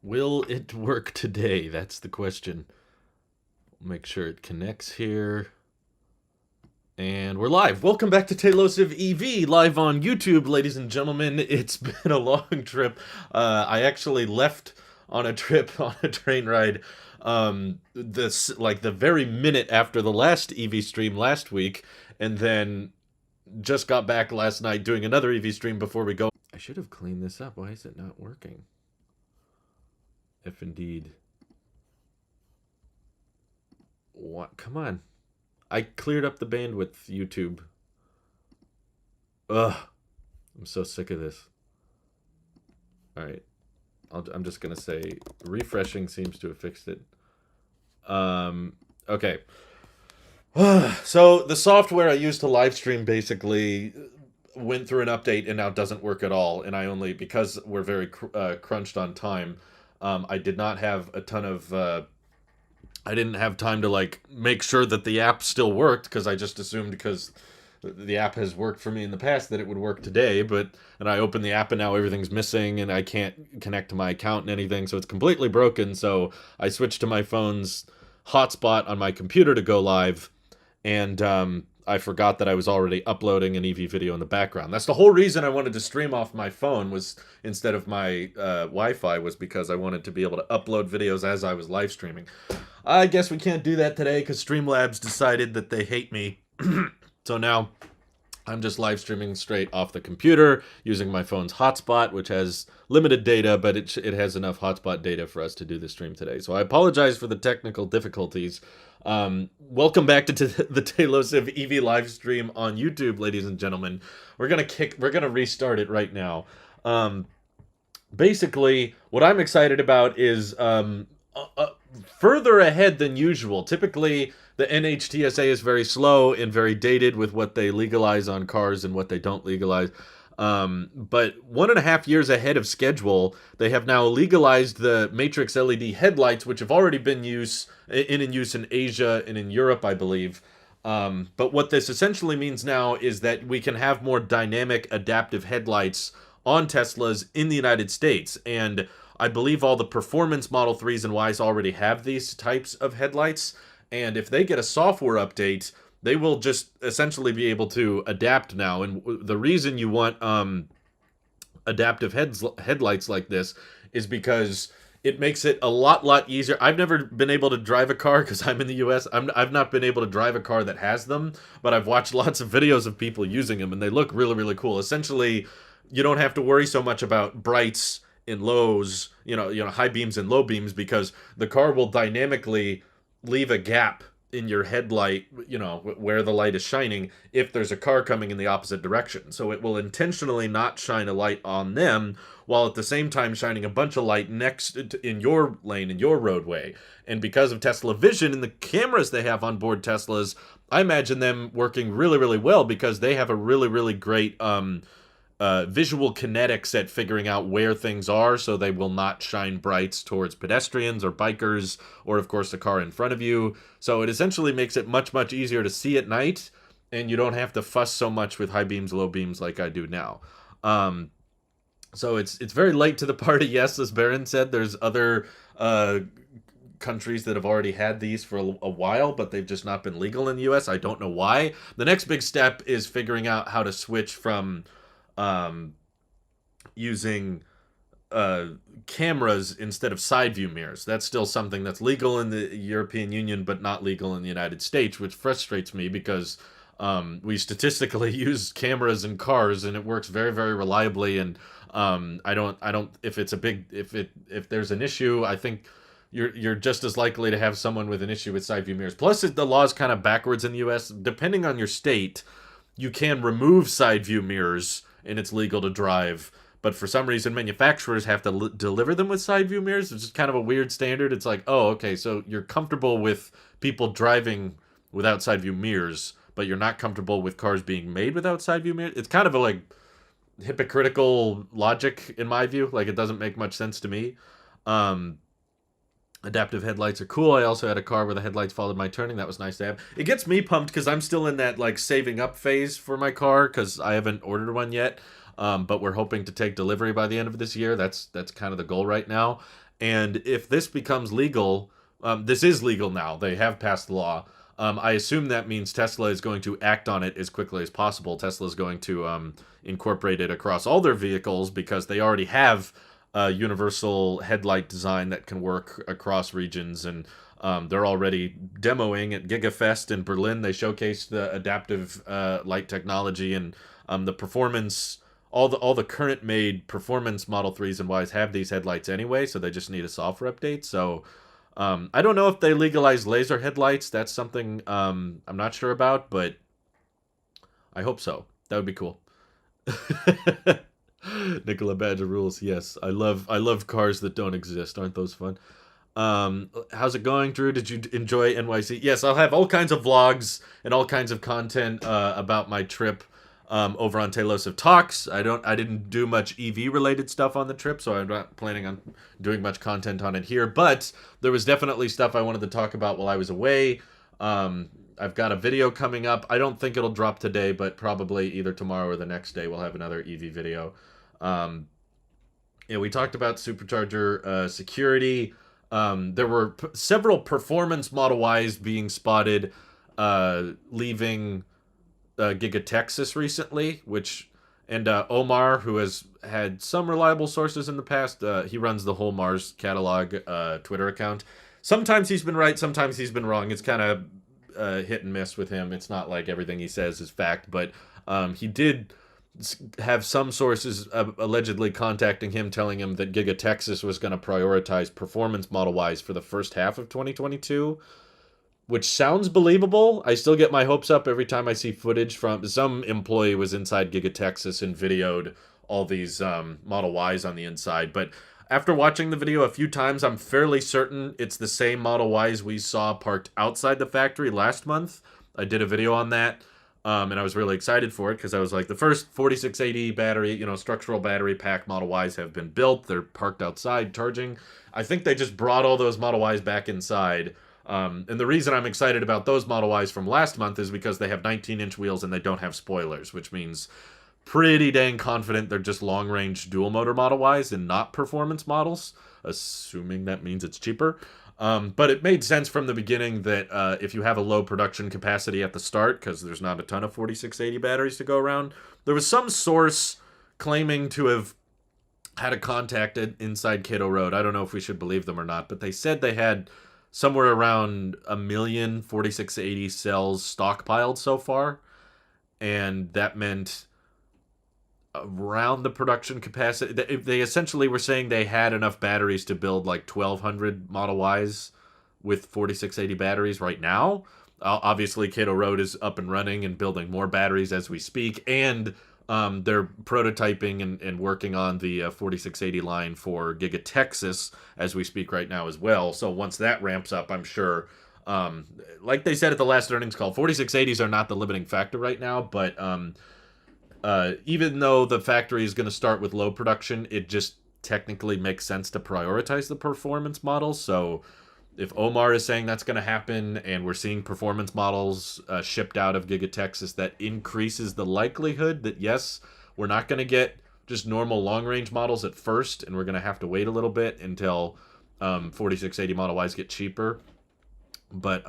Will it work today? That's the question. Make sure it connects here. And we're live. Welcome back to Tailosive EV, live on YouTube, ladies and gentlemen. It's been a long trip. I actually left on a trip on a train ride. This like the very minute after the last EV stream last week, and then just got back last night doing another EV stream before we go. I should have cleaned this up. Why is it not working? If indeed. What? Come on. I cleared up the bandwidth, YouTube. Ugh. I'm so sick of this. Alright. I'm just going to say refreshing seems to have fixed it. Okay. So the software I used to live stream basically went through an update and now doesn't work at all. And I only, because we're very crunched on time, I did not have a ton of... I didn't have time to like make sure that the app still worked because I just assumed because the app has worked for me in the past that it would work today. And I opened the app and now everything's missing and I can't connect to my account and anything, so it's completely broken. So I switched to my phone's hotspot on my computer to go live, and I forgot that I was already uploading an EV video in the background. That's the whole reason I wanted to stream off my phone, was instead of my Wi-Fi, was because I wanted to be able to upload videos as I was live streaming. I guess we can't do that today because Streamlabs decided that they hate me. So now I'm just live streaming straight off the computer using my phone's hotspot, which has limited data, but it has enough hotspot data for us to do the stream today. So I apologize for the technical difficulties. Welcome back to the Tailosive EV live stream on YouTube, ladies and gentlemen. We're gonna restart it right now. Basically, what I'm excited about is further ahead than usual. Typically, the NHTSA is very slow and very dated with what they legalize on cars and what they don't legalize. But 1.5 years ahead of schedule, they have now legalized the matrix LED headlights, which have already been in use in Asia and in Europe, I believe. But what this essentially means now is that we can have more dynamic adaptive headlights on Teslas in the United States. And I believe all the performance Model 3s and Ys already have these types of headlights. And if they get a software update, they will just essentially be able to adapt now. And the reason you want adaptive headlights like this is because it makes it a lot easier. I've never been able to drive a car because I'm in the US. I've not been able to drive a car that has them, but I've watched lots of videos of people using them, and they look really cool. Essentially, you don't have to worry so much about brights and lows, high beams and low beams, because the car will dynamically leave a gap in your headlight, where the light is shining, if there's a car coming in the opposite direction. So it will intentionally not shine a light on them, while at the same time shining a bunch of light next in your lane, in your roadway. And because of Tesla Vision and the cameras they have on board Teslas, I imagine them working really well, because they have a really great visual kinetics at figuring out where things are, so they will not shine brights towards pedestrians or bikers, or of course the car in front of you. So it essentially makes it much easier to see at night, and you don't have to fuss so much with high beams, low beams like I do now. So it's very late to the party. Yes, as Baron said, there's other countries that have already had these for a while, but they've just not been legal in the US. I don't know why. The next big step is figuring out how to switch from using cameras instead of side view mirrors. That's still something that's legal in the European Union, but not legal in the United States, which frustrates me because we statistically use cameras in cars and it works very reliably. And I don't, if there's an issue, I think you're just as likely to have someone with an issue with side view mirrors. Plus, the law is kind of backwards in the US. Depending on your state, you can remove side view mirrors and it's legal to drive, but for some reason manufacturers have to deliver them with side view mirrors. It's just kind of a weird standard. It's like, oh, okay, so you're comfortable with people driving without side view mirrors, but you're not comfortable with cars being made without side view mirrors. It's kind of a like hypocritical logic in my view. Like, it doesn't make much sense to me. Adaptive headlights are cool. I also had a car where the headlights followed my turning. That was nice to have. It gets me pumped because I'm still in that like saving up phase for my car because I haven't ordered one yet. But we're hoping to take delivery by the end of this year. That's kind of the goal right now. And if this becomes legal, this is legal now. They have passed the law. I assume that means Tesla is going to act on it as quickly as possible. Tesla is going to incorporate it across all their vehicles because they already have a universal headlight design that can work across regions, and they're already demoing at GigaFest in Berlin. They showcased the adaptive light technology and the performance. All the current made performance Model 3s and Ys have these headlights anyway, so they just need a software update. So I don't know if they legalize laser headlights. That's something I'm not sure about, but I hope so. That would be cool. Nicola Badger rules. Yes, I love cars that don't exist. Aren't those fun? How's it going, Drew? Did you enjoy NYC? Yes, I'll have all kinds of vlogs and all kinds of content about my trip over on Talos of Talks. I didn't do much EV related stuff on the trip, so I'm not planning on doing much content on it here. But there was definitely stuff I wanted to talk about while I was away. I've got a video coming up. I don't think it'll drop today, but probably either tomorrow or the next day we'll have another EV video. Yeah, we talked about supercharger security. There were several performance Model Ys being spotted leaving Giga Texas recently, and Omar, who has had some reliable sources in the past, he runs the whole Mars catalog Twitter account. Sometimes he's been right, sometimes he's been wrong. It's kind of hit and miss with him. It's not like everything he says is fact, but he did have some sources allegedly contacting him, telling him that Giga Texas was going to prioritize performance Model Ys for the first half of 2022, which sounds believable. I still get my hopes up every time I see footage from some employee was inside Giga Texas and videoed all these Model Ys on the inside. But after watching the video a few times, I'm fairly certain it's the same Model Ys we saw parked outside the factory last month. I did a video on that. And I was really excited for it because I was like, the first 4680 battery, structural battery pack Model Ys have been built. They're parked outside charging. I think they just brought all those Model Ys back inside. And the reason I'm excited about those Model Ys from last month is because they have 19-inch wheels and they don't have spoilers, which means pretty dang confident they're just long-range dual-motor Model Ys and not performance models, assuming that means it's cheaper. But it made sense from the beginning that if you have a low production capacity at the start, because there's not a ton of 4680 batteries to go around, there was some source claiming to have had a contact inside Cato Road. I don't know if we should believe them or not, but they said they had somewhere around 1 million 4680 cells stockpiled so far, and that meant around the production capacity. They essentially were saying they had enough batteries to build like 1,200 Model Ys with 4680 batteries right now. Obviously, Cato Road is up and running and building more batteries as we speak, and they're prototyping and working on the 4680 line for Giga Texas as we speak right now as well. So once that ramps up, I'm sure, like they said at the last earnings call, 4680s are not the limiting factor right now, but even though the factory is going to start with low production, it just technically makes sense to prioritize the performance models. So if Omar is saying that's going to happen and we're seeing performance models shipped out of Giga Texas, that increases the likelihood that, yes, we're not going to get just normal long-range models at first, and we're going to have to wait a little bit until 4680 Model Ys get cheaper. But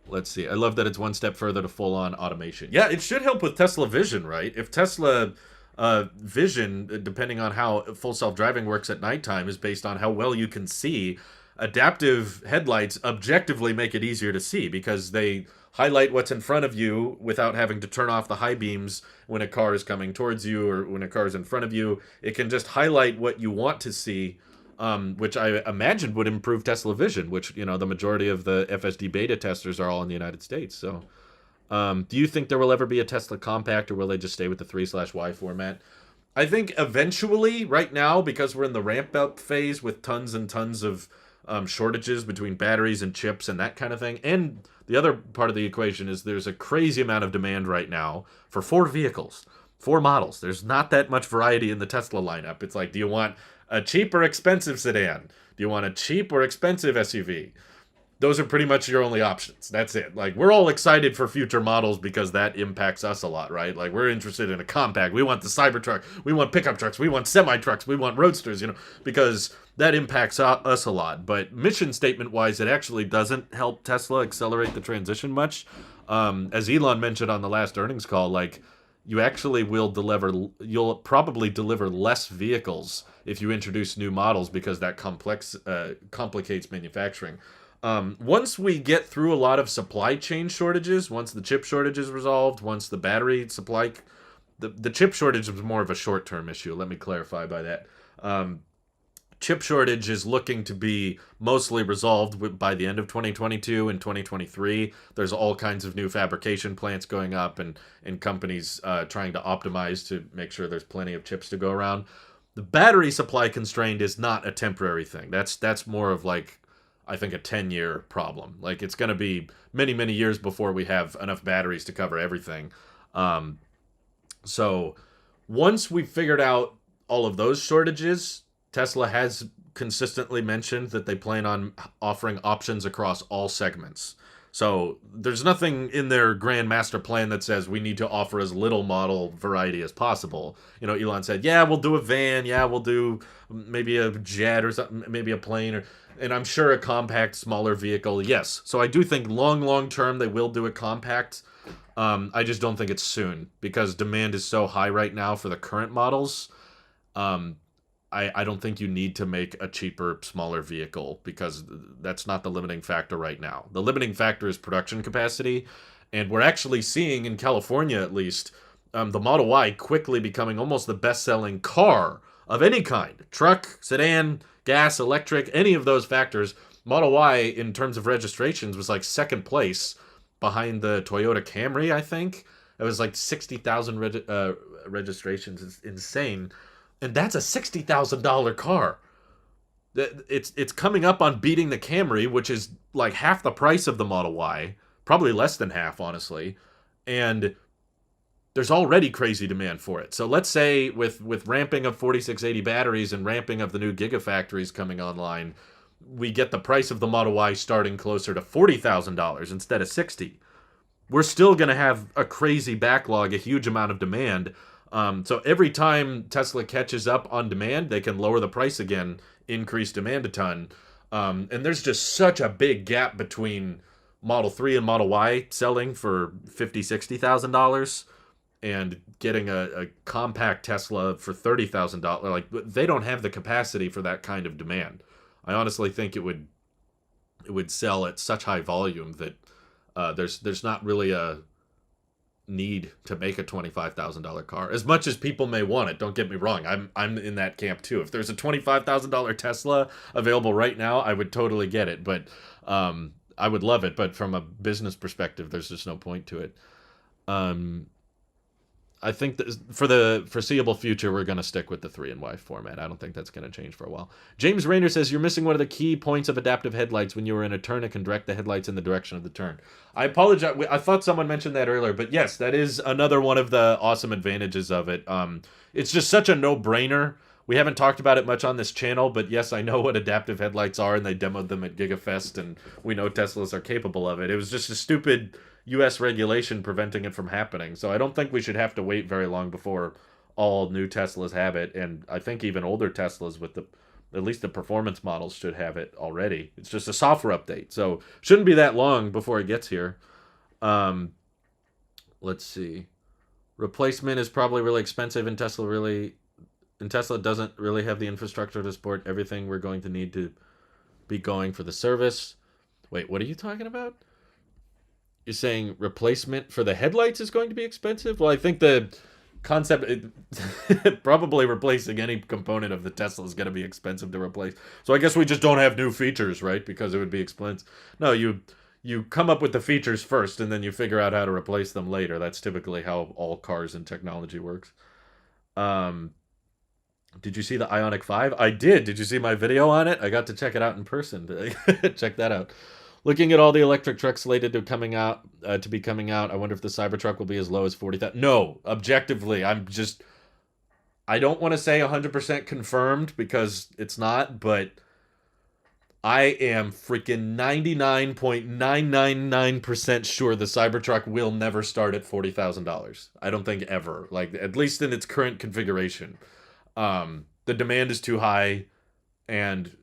let's see. I love that it's one step further to full-on automation. Yeah, it should help with Tesla Vision, right? If Tesla Vision, depending on how full self-driving works at nighttime, is based on how well you can see, adaptive headlights objectively make it easier to see because they highlight what's in front of you without having to turn off the high beams when a car is coming towards you or when a car is in front of you. It can just highlight what you want to see, which I imagined would improve Tesla Vision, which, the majority of the FSD beta testers are all in the United States. So do you think there will ever be a Tesla Compact, or will they just stay with the 3/Y format? I think eventually, right now, because we're in the ramp-up phase with tons and tons of shortages between batteries and chips and that kind of thing. And the other part of the equation is there's a crazy amount of demand right now for 4 vehicles, 4 models. There's not that much variety in the Tesla lineup. It's like, do you want a cheap or expensive sedan? Do you want a cheap or expensive SUV? those are pretty much your only options. That's it. Like, we're all excited for future models because that impacts us a lot, right? Like, we're interested in a compact. We want the Cybertruck. We want pickup trucks. We want semi trucks. We want roadsters, because that impacts us a lot. But mission statement wise, it actually doesn't help Tesla accelerate the transition much. As Elon mentioned on the last earnings call, like, you actually you'll probably deliver less vehicles if you introduce new models because that complicates manufacturing. Once we get through a lot of supply chain shortages, once the chip shortage is resolved, once the battery supply, the chip shortage was more of a short term issue. Let me clarify by that. Um, Chip shortage is looking to be mostly resolved by the end of 2022 and 2023. There's all kinds of new fabrication plants going up and companies trying to optimize to make sure there's plenty of chips to go around. The battery supply constraint is not a temporary thing. That's more of like, I think, a 10-year problem. Like, it's going to be many, many years before we have enough batteries to cover everything. Um, so once we've figured out all of those shortages, Tesla has consistently mentioned that they plan on offering options across all segments. So there's nothing in their grand master plan that says we need to offer as little model variety as possible. Elon said, yeah, we'll do a van. Yeah, we'll do maybe a jet or something, maybe a plane, and I'm sure a compact, smaller vehicle. Yes. So I do think long term they will do a compact. I just don't think it's soon because demand is so high right now for the current models. Um, I don't think you need to make a cheaper, smaller vehicle because that's not the limiting factor right now. The limiting factor is production capacity, and we're actually seeing in California, at least, the Model Y quickly becoming almost the best-selling car of any kind. Truck, sedan, gas, electric, any of those factors. Model Y, in terms of registrations, was like second place behind the Toyota Camry, I think. It was like 60,000 registrations. It's insane. And that's a $60,000 car. It's coming up on beating the Camry, which is like half the price of the Model Y, probably less than half, honestly. And there's already crazy demand for it. So let's say with ramping of 4680 batteries and ramping of the new gigafactories coming online, we get the price of the Model Y starting closer to $40,000 instead of 60. We're still going to have a crazy backlog, a huge amount of demand. So every time Tesla catches up on demand, they can lower the price again, increase demand a ton. And there's just such a big gap between Model 3 and Model Y selling for $50,000, $60,000 and getting a compact Tesla for $30,000. Like, they don't have the capacity for that kind of demand. I honestly think it would sell at such high volume that there's not really a need to make a $25,000 car as much as people may want it. Don't get me wrong, I'm in that camp too. If there's a $25,000 Tesla available right now, I would totally get it, but I would love it, but from a business perspective there's just no point to it. I think that for the foreseeable future, we're going to stick with the 3 and Y format. I don't think that's going to change for a while. James Rayner says, you're missing one of the key points of adaptive headlights. When you are in a turn, it can direct the headlights in the direction of the turn. I apologize. I thought someone mentioned that earlier, but yes, that is another one of the awesome advantages of it. It's just such a no-brainer. We haven't talked about it much on this channel, but yes, I know what adaptive headlights are, and they demoed them at GigaFest, and we know Teslas are capable of it. It was just a stupid U.S. regulation preventing it from happening. So I don't think we should have to wait very long before all new Teslas have it. And I think even older Teslas with at least the performance models should have it already. It's just a software update. So shouldn't be that long before it gets here. Let's see. Replacement is probably really expensive, and Tesla doesn't really have the infrastructure to support everything we're going to need to be going for the service. Wait, what are you talking about? You're saying replacement for the headlights is going to be expensive? Well, I think the concept, probably replacing any component of the Tesla is going to be expensive to replace. So I guess we just don't have new features, right? Because it would be expensive. No, you come up with the features first, and then you figure out how to replace them later. That's typically how all cars and technology works. Did you see the Ioniq 5? I did. Did you see my video on it? I got to check it out in person. Check that out. Looking at all the electric trucks slated to be coming out, I wonder if the Cybertruck will be as low as 40,000. No, objectively, I don't want to say 100% confirmed because it's not, but I am freaking 99.999% sure the Cybertruck will never start at $40,000. I don't think ever. Like, at least in its current configuration. The demand is too high, and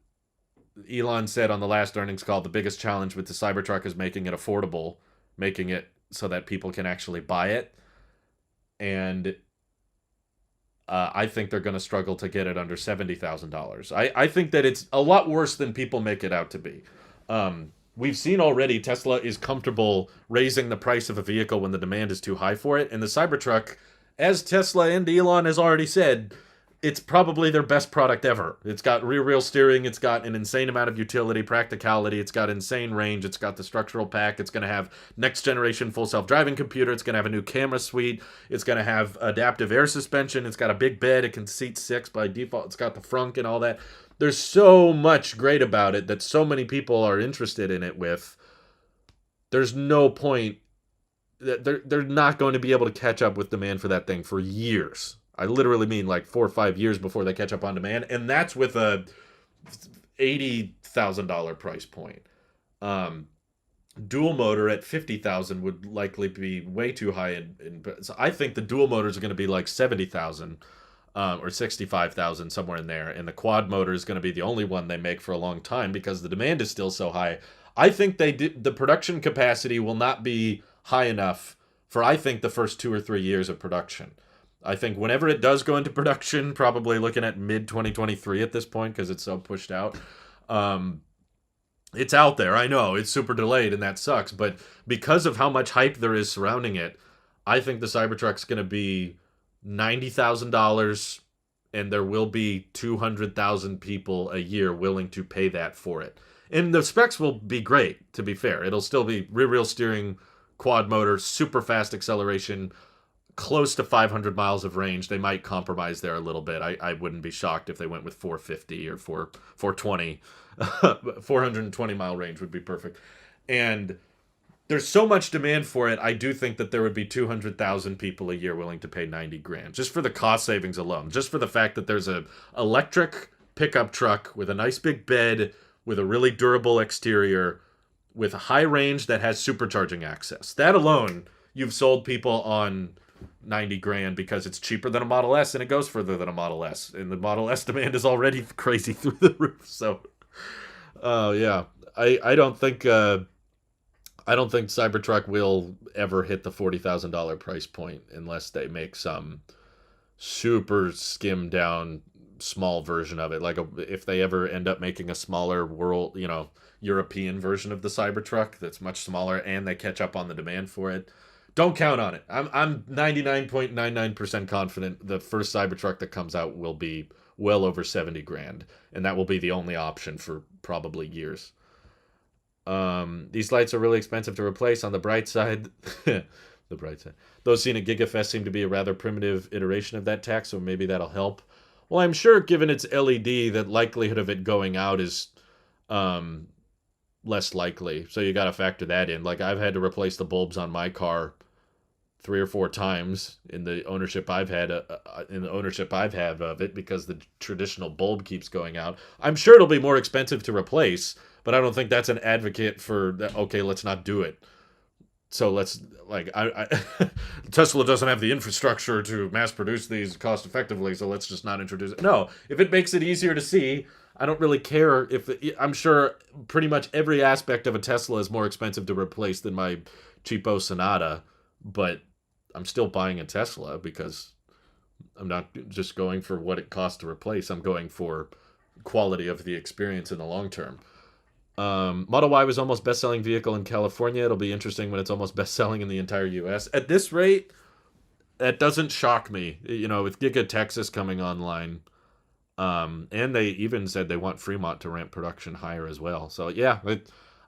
Elon said on the last earnings call the biggest challenge with the Cybertruck is making it affordable, making it so that people can actually buy it. And I think they're going to struggle to get it under $70,000. I think that it's a lot worse than people make it out to be. We've seen already Tesla is comfortable raising the price of a vehicle when the demand is too high for it. And the Cybertruck, as Tesla and Elon has already said, it's probably their best product ever. It's got rear wheel steering. It's got an insane amount of utility, practicality. It's got insane range. It's got the structural pack. It's going to have next generation full self-driving computer. It's going to have a new camera suite. It's going to have adaptive air suspension. It's got a big bed. It can seat 6 by default. It's got the frunk and all that. There's so much great about it that so many people are interested in it with. There's no point that they're not going to be able to catch up with demand for that thing for years. I literally mean like 4 or 5 years before they catch up on demand, and that's with a $80,000 price point. Dual motor at 50,000 would likely be way too high. So I think the dual motors are going to be like 70,000 or 65,000, somewhere in there, and the quad motor is going to be the only one they make for a long time because the demand is still so high. I think the production capacity will not be high enough for, I think, the first 2 or 3 years of production. I think whenever it does go into production, probably looking at mid 2023 at this point because it's so pushed out. It's out there. I know it's super delayed and that sucks, but because of how much hype there is surrounding it, I think the Cybertruck's going to be $90,000, and there will be 200,000 people a year willing to pay that for it. And the specs will be great. To be fair, it'll still be rear wheel steering, quad motor, super fast acceleration, close to 500 miles of range. They might compromise there a little bit. I wouldn't be shocked if they went with 450 or 420. 420 mile range would be perfect. And there's so much demand for it. I do think that there would be 200,000 people a year willing to pay 90 grand just for the cost savings alone. Just for the fact that there's a electric pickup truck with a nice big bed, with a really durable exterior, with a high range that has supercharging access. That alone, you've sold people on 90 grand because it's cheaper than a Model S and it goes further than a Model S. And the Model S demand is already crazy through the roof. So, yeah, I don't think Cybertruck will ever hit the $40,000 price point unless they make some super skimmed down small version of it. Like if they ever end up making a smaller world, European version of the Cybertruck that's much smaller and they catch up on the demand for it. Don't count on it. I'm 99.99% confident the first Cybertruck that comes out will be well over 70 grand, and that will be the only option for probably years. These lights are really expensive to replace. On the bright side, the bright side, those seen at GigaFest seem to be a rather primitive iteration of that tech, so maybe that'll help. Well, I'm sure given its LED, that likelihood of it going out is less likely. So you got to factor that in. Like I've had to replace the bulbs on my car 3 or 4 times in the ownership I've had of it because the traditional bulb keeps going out. I'm sure it'll be more expensive to replace, but I don't think that's an advocate for okay, let's not do it. So let's Tesla doesn't have the infrastructure to mass produce these cost effectively, so let's just not introduce it. No, if it makes it easier to see, I don't really care I'm sure pretty much every aspect of a Tesla is more expensive to replace than my cheapo Sonata, but I'm still buying a Tesla because I'm not just going for what it costs to replace. I'm going for quality of the experience in the long term. Model Y was almost best-selling vehicle in California. It'll be interesting when it's almost best-selling in the entire U.S. At this rate, that doesn't shock me. With Giga Texas coming online, and they even said they want Fremont to ramp production higher as well. So yeah,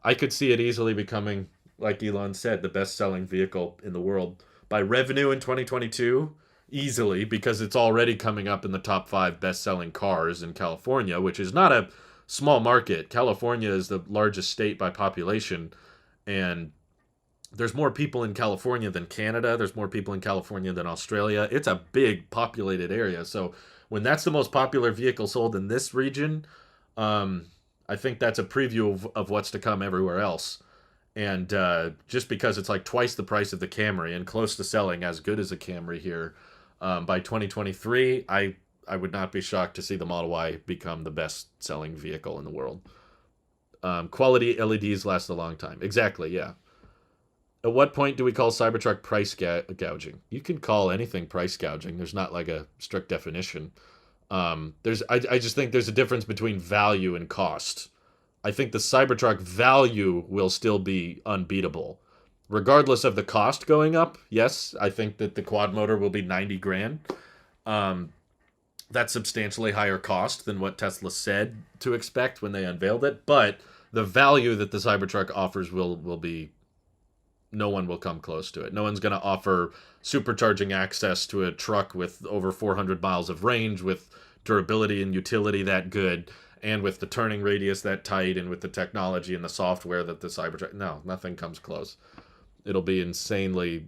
I could see it easily becoming, like Elon said, the best-selling vehicle in the world by revenue in 2022. Easily, because it's already coming up in the top 5 best-selling cars in California, which is not a small market. California is the largest state by population, and there's more people in California than Canada. There's more people in California than Australia. It's a big populated area. So when that's the most popular vehicle sold in this region, I think that's a preview of what's to come everywhere else. And just because it's like twice the price of the Camry and close to selling as good as a Camry here, by 2023, I would not be shocked to see the Model Y become the best selling vehicle in the world. Quality LEDs last a long time. Exactly, yeah. At what point do we call Cybertruck price gouging? You can call anything price gouging. There's not like a strict definition. I just think there's a difference between value and cost. I think the Cybertruck value will still be unbeatable. Regardless of the cost going up, yes, I think that the quad motor will be 90 grand. Um, that's substantially higher cost than what Tesla said to expect when they unveiled it, but the value that the Cybertruck offers will be, no one will come close to it. No one's going to offer supercharging access to a truck with over 400 miles of range, with durability and utility that good, and with the turning radius that tight, and with the technology and the software that the Cybertruck... No, nothing comes close. It'll be insanely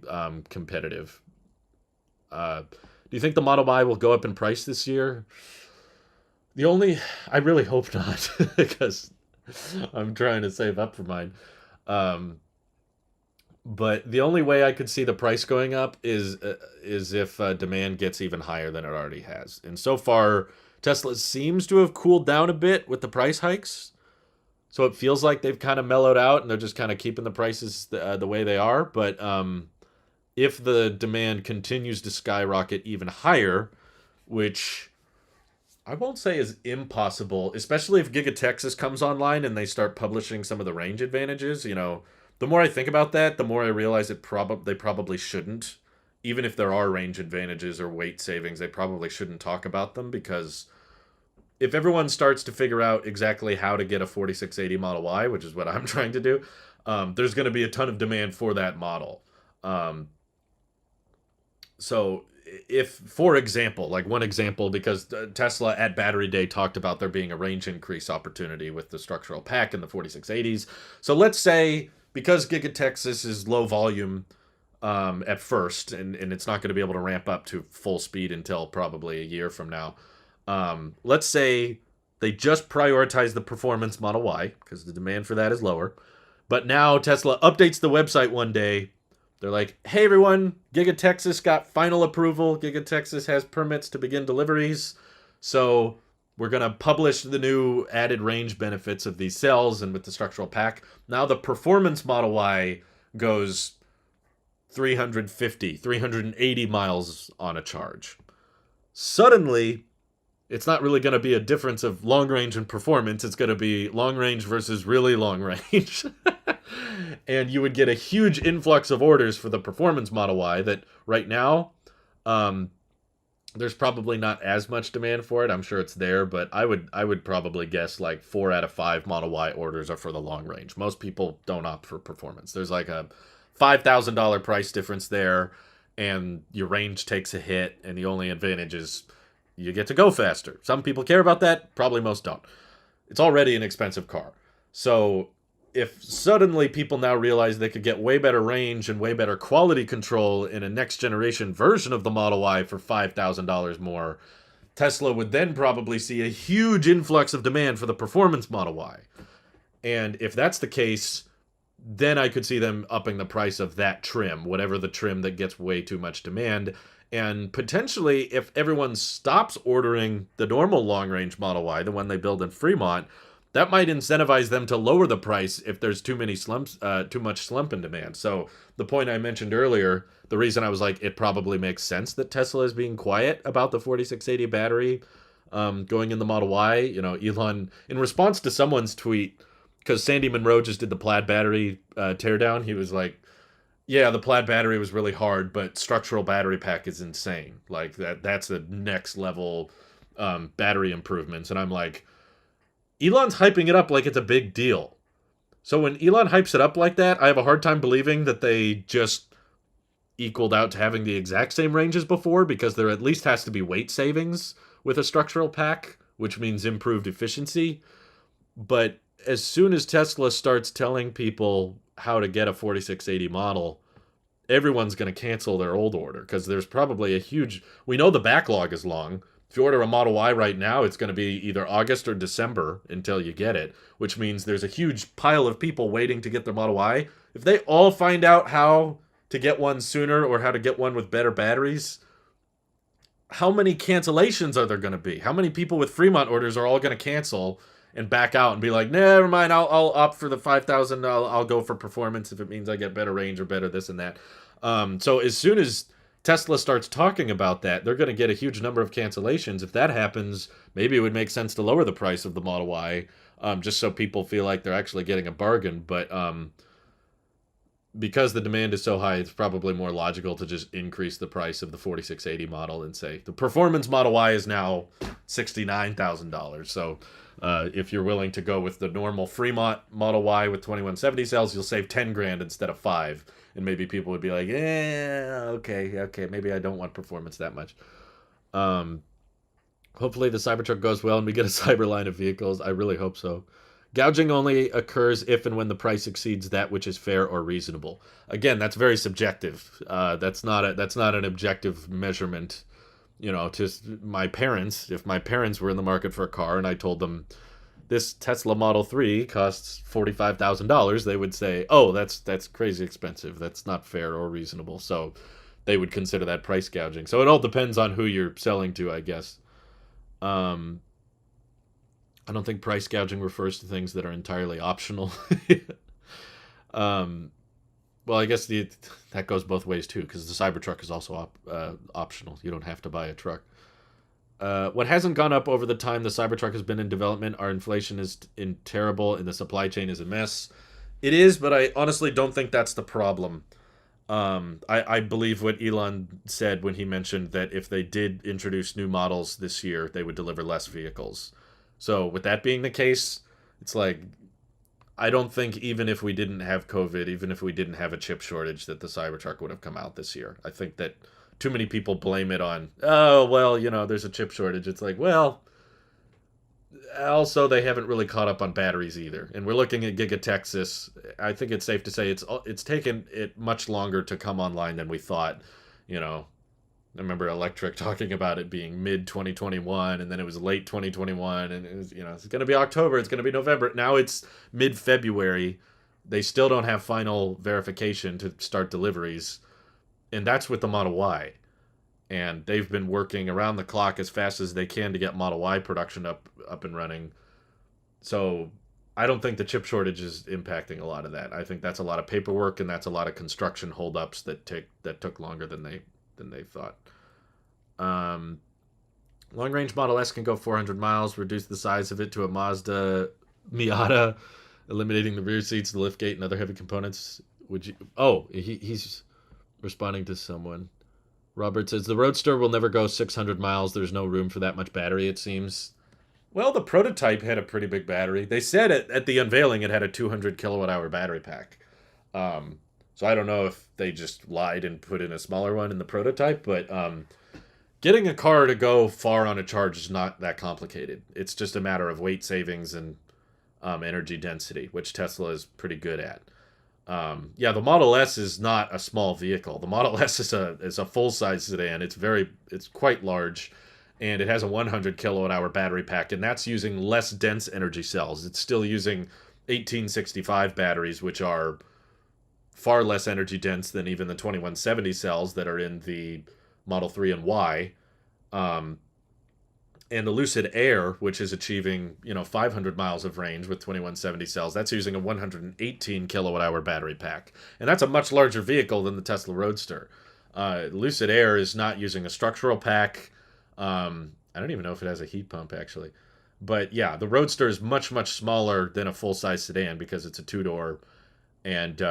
competitive. Do you think the Model Y will go up in price this year? I really hope not, because I'm trying to save up for mine. But the only way I could see the price going up is if demand gets even higher than it already has. And so far, Tesla seems to have cooled down a bit with the price hikes. So it feels like they've kind of mellowed out and they're just kind of keeping the prices the way they are. But if the demand continues to skyrocket even higher, which I won't say is impossible, especially if Giga Texas comes online and they start publishing some of the range advantages, the more I think about that, the more I realize they probably shouldn't. Even if there are range advantages or weight savings, they probably shouldn't talk about them, because if everyone starts to figure out exactly how to get a 4680 Model Y, which is what I'm trying to do, there's going to be a ton of demand for that model. So if, for example, like one example, because Tesla at Battery Day talked about there being a range increase opportunity with the structural pack in the 4680s. So let's say, because Giga Texas is low volume at first, and it's not going to be able to ramp up to full speed until probably a year from now. Let's say they just prioritize the performance Model Y, because the demand for that is lower. But now Tesla updates the website one day. They're like, hey everyone, Giga Texas got final approval. Giga Texas has permits to begin deliveries. So we're going to publish the new added range benefits of these cells and with the structural pack. Now the performance Model Y goes 350, 380 miles on a charge. Suddenly, it's not really going to be a difference of long range and performance. It's going to be long range versus really long range. And you would get a huge influx of orders for the performance Model Y that right now, there's probably not as much demand for it. I'm sure it's there, but I would probably guess like 4 out of 5 Model Y orders are for the long range. Most people don't opt for performance. There's like a $5,000 price difference there, and your range takes a hit, and the only advantage is you get to go faster. Some people care about that. Probably most don't. It's already an expensive car. So if suddenly people now realize they could get way better range and way better quality control in a next generation version of the Model Y for $5,000 more, Tesla would then probably see a huge influx of demand for the performance Model Y. And if that's the case, then I could see them upping the price of that trim, whatever the trim that gets way too much demand. And potentially, if everyone stops ordering the normal long-range Model Y, the one they build in Fremont, that might incentivize them to lower the price if there's too much slump in demand. So the point I mentioned earlier, the reason I was like, it probably makes sense that Tesla is being quiet about the 4680 battery going in the Model Y. Elon, in response to someone's tweet, because Sandy Munro just did the Plaid battery teardown, he was like, yeah, the Plaid battery was really hard, but structural battery pack is insane. Like that's the next level battery improvements. And I'm like, Elon's hyping it up like it's a big deal. So when Elon hypes it up like that, I have a hard time believing that they just equaled out to having the exact same range as before, because there at least has to be weight savings with a structural pack, which means improved efficiency. But as soon as Tesla starts telling people how to get a 4680 model, everyone's going to cancel their old order, because there's probably we know the backlog is long. If you order a Model Y right now, it's going to be either August or December until you get it, which means there's a huge pile of people waiting to get their Model Y. If they all find out how to get one sooner or how to get one with better batteries, how many cancellations are there going to be? How many people with Fremont orders are all going to cancel and back out and be like, never mind, I'll opt for the 5,000. I'll go for performance if it means I get better range or better this and that. So as soon as Tesla starts talking about that, they're going to get a huge number of cancellations. If that happens, maybe it would make sense to lower the price of the Model Y, just so people feel like they're actually getting a bargain. But because the demand is so high, it's probably more logical to just increase the price of the 4680 model and say the performance Model Y is now $69,000. So if you're willing to go with the normal Fremont Model Y with 2170 cells, you'll save 10 grand instead of 5. And maybe people would be like, okay, maybe I don't want performance that much. Hopefully the Cybertruck goes well and we get a Cyber line of vehicles. I really hope so. Gouging only occurs if and when the price exceeds that which is fair or reasonable. Again, that's very subjective. That's not an objective measurement. You know, to my parents, if my parents were in the market for a car and I told them this Tesla Model 3 costs $45,000, they would say, "Oh, that's crazy expensive. That's not fair or reasonable." So they would consider that price gouging. So it all depends on who you're selling to, I guess. I don't think price gouging refers to things that are entirely optional. Well, I guess that goes both ways too, because the Cybertruck is also optional. You don't have to buy a truck. What hasn't gone up over the time the Cybertruck has been in development, our inflation is terrible and the supply chain is a mess. It is, but I honestly don't think that's the problem. I believe what Elon said when he mentioned that if they did introduce new models this year, they would deliver less vehicles. So with that being the case, it's like, I don't think even if we didn't have COVID, even if we didn't have a chip shortage, that the Cybertruck would have come out this year. I think that too many people blame it on, oh, well, there's a chip shortage. It's like, well, also they haven't really caught up on batteries either. And we're looking at Giga Texas. I think it's safe to say it's taken it much longer to come online than we thought. I remember Electric talking about it being mid-2021, and then it was late 2021, and it was, it's going to be October, it's going to be November. Now it's mid-February. They still don't have final verification to start deliveries, and that's with the Model Y. And they've been working around the clock as fast as they can to get Model Y production up and running. So I don't think the chip shortage is impacting a lot of that. I think that's a lot of paperwork, and that's a lot of construction holdups that took longer than they thought. Long-range Model S can go 400 miles, reduce the size of it to a Mazda Miata, eliminating the rear seats, the liftgate, and other heavy components. Would you? Oh, he's responding to someone. Robert says, the Roadster will never go 600 miles. There's no room for that much battery, it seems. Well, the prototype had a pretty big battery. They said at the unveiling it had a 200 kilowatt-hour battery pack. So I don't know if they just lied and put in a smaller one in the prototype, but getting a car to go far on a charge is not that complicated. It's just a matter of weight savings and energy density, which Tesla is pretty good at. The Model S is not a small vehicle. The Model S is a full-size sedan. It's quite large, and it has a 100 kilowatt-hour battery pack, and that's using less dense energy cells. It's still using 1865 batteries, which are far less energy dense than even the 2170 cells that are in the Model 3 and Y. And the Lucid Air, which is achieving 500 miles of range with 2170 cells, that's using a 118 kilowatt-hour battery pack. And that's a much larger vehicle than the Tesla Roadster. Lucid Air is not using a structural pack. I don't even know if it has a heat pump, actually. But yeah, the Roadster is much, much smaller than a full-size sedan because it's a two-door, and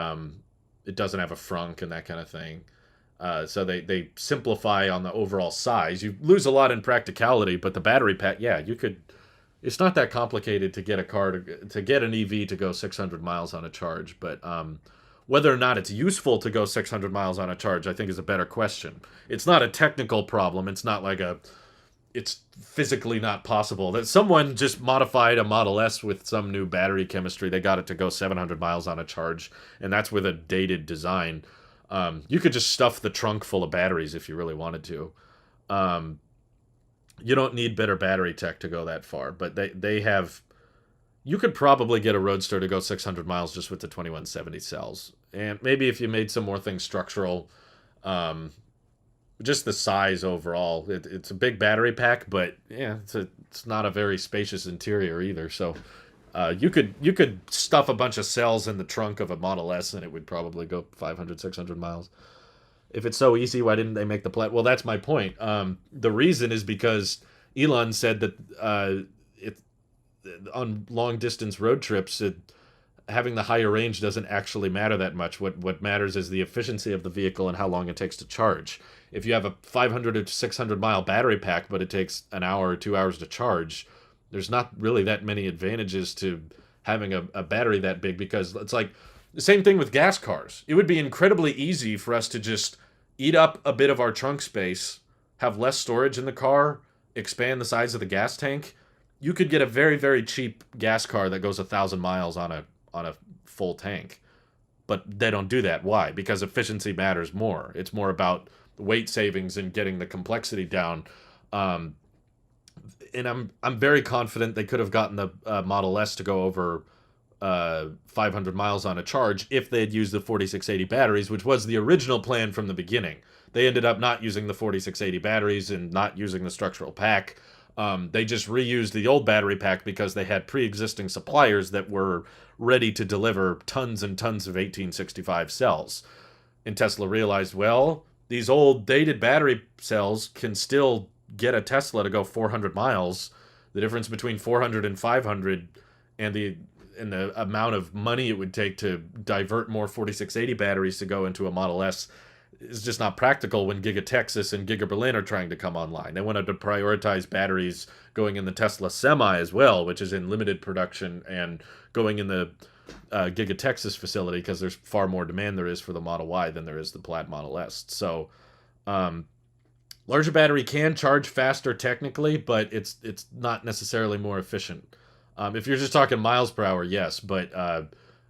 it doesn't have a frunk and that kind of thing. So they simplify on the overall size. You lose a lot in practicality, but the battery pack, you could. It's not that complicated to get a car to get an EV to go 600 miles on a charge. But whether or not it's useful to go 600 miles on a charge, I think is a better question. It's not a technical problem. It's not like it's physically not possible. That someone just modified a Model S with some new battery chemistry. They got it to go 700 miles on a charge, and that's with a dated design. You could just stuff the trunk full of batteries if you really wanted to. You don't need better battery tech to go that far, but they have. You could probably get a Roadster to go 600 miles just with the 2170 cells, and maybe if you made some more things structural, um, just the size overall. It's a big battery pack, but yeah, it's not a very spacious interior either. So you could stuff a bunch of cells in the trunk of a Model S, and it would probably go 500, 600 miles. If it's so easy, why didn't they make the plat? Well, that's my point. The reason is because Elon said that it on long distance road trips, having the higher range doesn't actually matter that much. What matters is the efficiency of the vehicle and how long it takes to charge. If you have a 500 to 600 mile battery pack, but it takes an hour or 2 hours to charge, there's not really that many advantages to having a battery that big, because it's like the same thing with gas cars. It would be incredibly easy for us to just eat up a bit of our trunk space, have less storage in the car, expand the size of the gas tank. You could get a very, very cheap gas car that goes 1,000 miles on a full tank. But they don't do that. Why? Because efficiency matters more. It's more about weight savings and getting the complexity down. Um, and I'm very confident they could have gotten the Model S to go over 500 miles on a charge if they had used the 4680 batteries, which was the original plan from the beginning. They ended up not using the 4680 batteries and not using the structural pack. They just reused the old battery pack because they had pre-existing suppliers that were ready to deliver tons and tons of 1865 cells. And Tesla realized, well, these old dated battery cells can still get a Tesla to go 400 miles. The difference between 400 and 500 and the amount of money it would take to divert more 4680 batteries to go into a Model S is just not practical when Giga Texas and Giga Berlin are trying to come online. They wanted to prioritize batteries going in the Tesla Semi as well, which is in limited production, and going in the Giga Texas facility because there's far more demand there is for the Model Y than there is the Plaid Model S. So larger battery can charge faster technically, but it's not necessarily more efficient. If you're just talking miles per hour, yes, but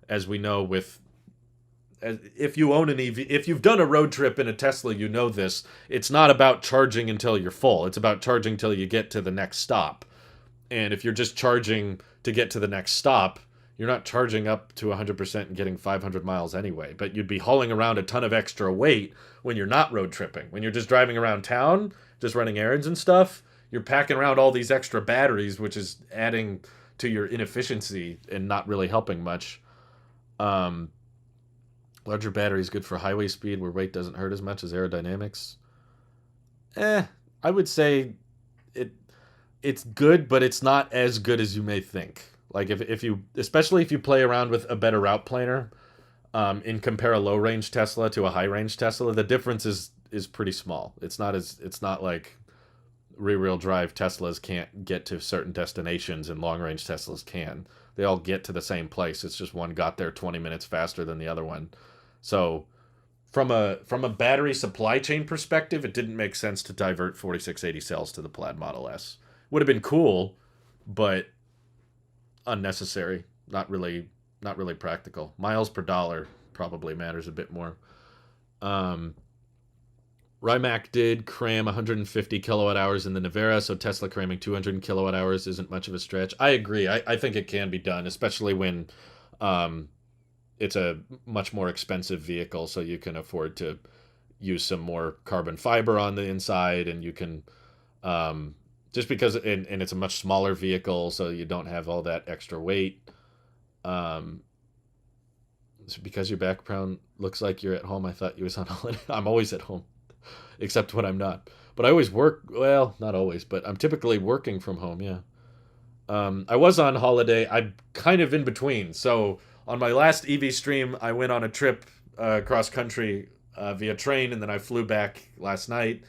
as we know, if you own an EV, if you've done a road trip in a Tesla, you know this. It's not about charging until you're full. It's about charging till you get to the next stop. And if you're just charging to get to the next stop, you're not charging up to 100% and getting 500 miles anyway. But you'd be hauling around a ton of extra weight when you're not road tripping. When you're just driving around town, just running errands and stuff, you're packing around all these extra batteries, which is adding to your inefficiency and not really helping much. Larger battery is good for highway speed where weight doesn't hurt as much as aerodynamics. I would say it it's good, but it's not as good as you may think. Like if you, especially if you play around with a better route planner, and compare a low range Tesla to a high range Tesla, the difference is pretty small. It's not like rear wheel drive Teslas can't get to certain destinations and long range Teslas can. They all get to the same place. It's just one got there 20 minutes faster than the other one. So from a battery supply chain perspective, it didn't make sense to divert 4680 cells to the Plaid Model S. Would have been cool, but unnecessary. Not really practical. Miles per dollar probably matters a bit more. Rimac did cram 150 kilowatt hours in the Navara, so Tesla cramming 200 kilowatt hours isn't much of a stretch. I agree. I think it can be done, especially when it's a much more expensive vehicle, so you can afford to use some more carbon fiber on the inside, and you can just because and it's a much smaller vehicle, so you don't have all that extra weight. So because your background looks like you're at home, I thought you was on holiday. I'm always at home, except when I'm not. But I always work. Well, not always, but I'm typically working from home. Yeah. I was on holiday. I'm kind of in between. So on my last EV stream, I went on a trip cross country via train, and then I flew back last night.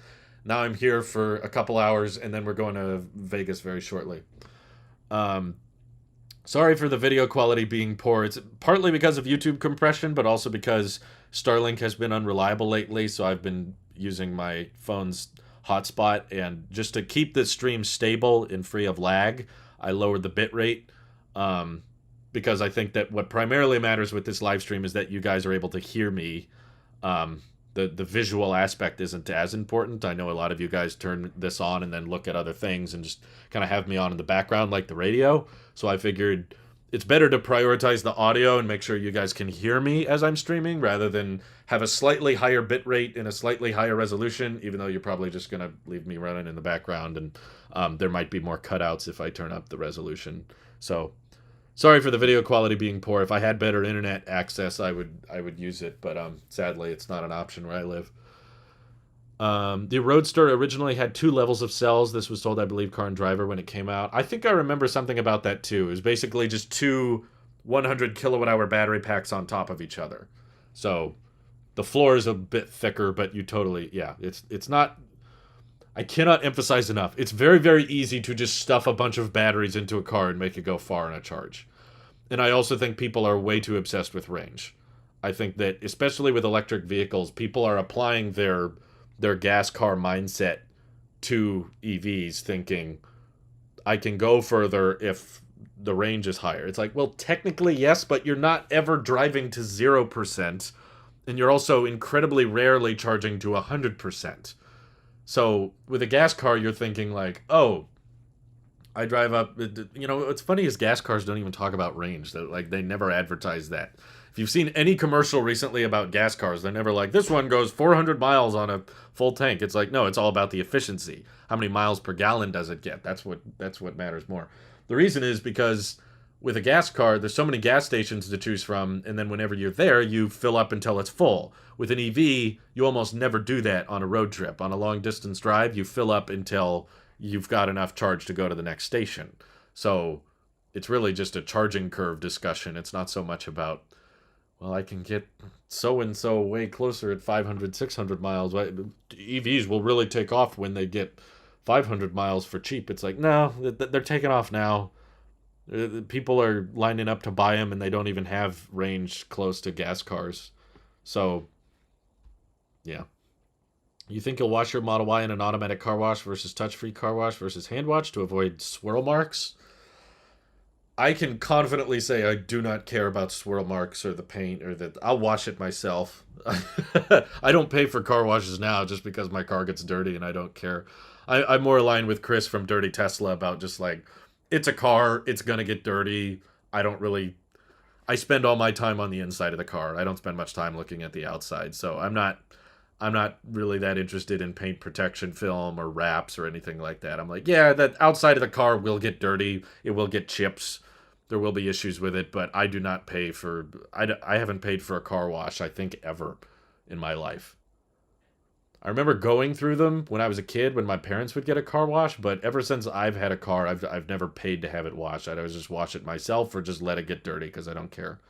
Now I'm here for a couple hours, and then we're going to Vegas very shortly. Sorry for the video quality being poor. It's partly because of YouTube compression, but also because Starlink has been unreliable lately, so I've been using my phone's hotspot, and just to keep the stream stable and free of lag, I lowered the bit rate, because I think that what primarily matters with this live stream is that you guys are able to hear me the visual aspect isn't as important. I know a lot of you guys turn this on and then look at other things and just kind of have me on in the background like the radio. So I figured it's better to prioritize the audio and make sure you guys can hear me as I'm streaming rather than have a slightly higher bit rate and a slightly higher resolution, even though you're probably just going to leave me running in the background, and there might be more cutouts if I turn up the resolution. So sorry for the video quality being poor. If I had better internet access, I would use it, but sadly, it's not an option where I live. The Roadster originally had 2 levels of cells. This was told, I believe, Car and Driver when it came out. I think I remember something about that too. It was basically just 2 100 kilowatt hour battery packs on top of each other. So the floor is a bit thicker, but you totally, yeah, it's not. I cannot emphasize enough. It's very, very easy to just stuff a bunch of batteries into a car and make it go far in a charge. And I also think people are way too obsessed with range. I think that, especially with electric vehicles, people are applying their gas car mindset to EVs, thinking, I can go further if the range is higher. It's like, well, technically, yes, but you're not ever driving to 0%, and you're also incredibly rarely charging to 100%. So with a gas car, you're thinking like, oh, I drive up. You know, what's funny is gas cars don't even talk about range. Like, they never advertise that. If you've seen any commercial recently about gas cars, they're never like, this one goes 400 miles on a full tank. It's like, no, it's all about the efficiency. How many miles per gallon does it get? That's what matters more. The reason is because with a gas car, there's so many gas stations to choose from, and then whenever you're there, you fill up until it's full. With an EV, you almost never do that on a road trip. On a long distance drive, you fill up until you've got enough charge to go to the next station. So it's really just a charging curve discussion. It's not so much about, well, I can get so-and-so way closer at 500, 600 miles. EVs will really take off when they get 500 miles for cheap. It's like, no, they're taking off now. People are lining up to buy them, and they don't even have range close to gas cars. So, yeah. You think you'll wash your Model Y in an automatic car wash versus touch-free car wash versus hand wash to avoid swirl marks? I can confidently say I do not care about swirl marks or the paint or that. I'll wash it myself. I don't pay for car washes now just because my car gets dirty and I don't care. I'm more aligned with Chris from Dirty Tesla about just like, it's a car, it's gonna get dirty. I spend all my time on the inside of the car. I don't spend much time looking at the outside, so I'm not really that interested in paint protection film or wraps or anything like that. I'm like, yeah, that outside of the car will get dirty. It will get chips. There will be issues with it, but I do not pay for... I haven't paid for a car wash, I think, ever in my life. I remember going through them when I was a kid when my parents would get a car wash, but ever since I've had a car, I've never paid to have it washed. I'd always just wash it myself or just let it get dirty because I don't care.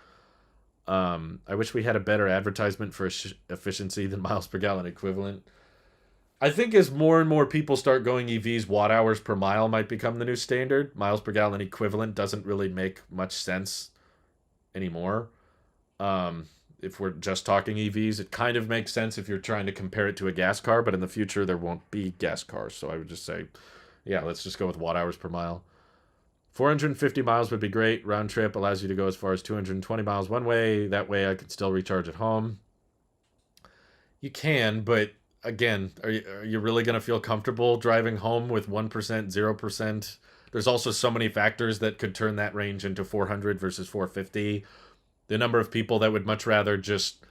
I wish we had a better advertisement for efficiency than miles per gallon equivalent. I think as more and more people start going EVs, watt hours per mile might become the new standard. Miles per gallon equivalent doesn't really make much sense anymore. If we're just talking EVs, it kind of makes sense if you're trying to compare it to a gas car, but in the future there won't be gas cars. So I would just say, yeah, let's just go with watt hours per mile. 450 miles would be great. Round trip allows you to go as far as 220 miles one way. That way I could still recharge at home. You can, but again, are you really going to feel comfortable driving home with 1%, 0%? There's also so many factors that could turn that range into 400 versus 450. The number of people that would much rather just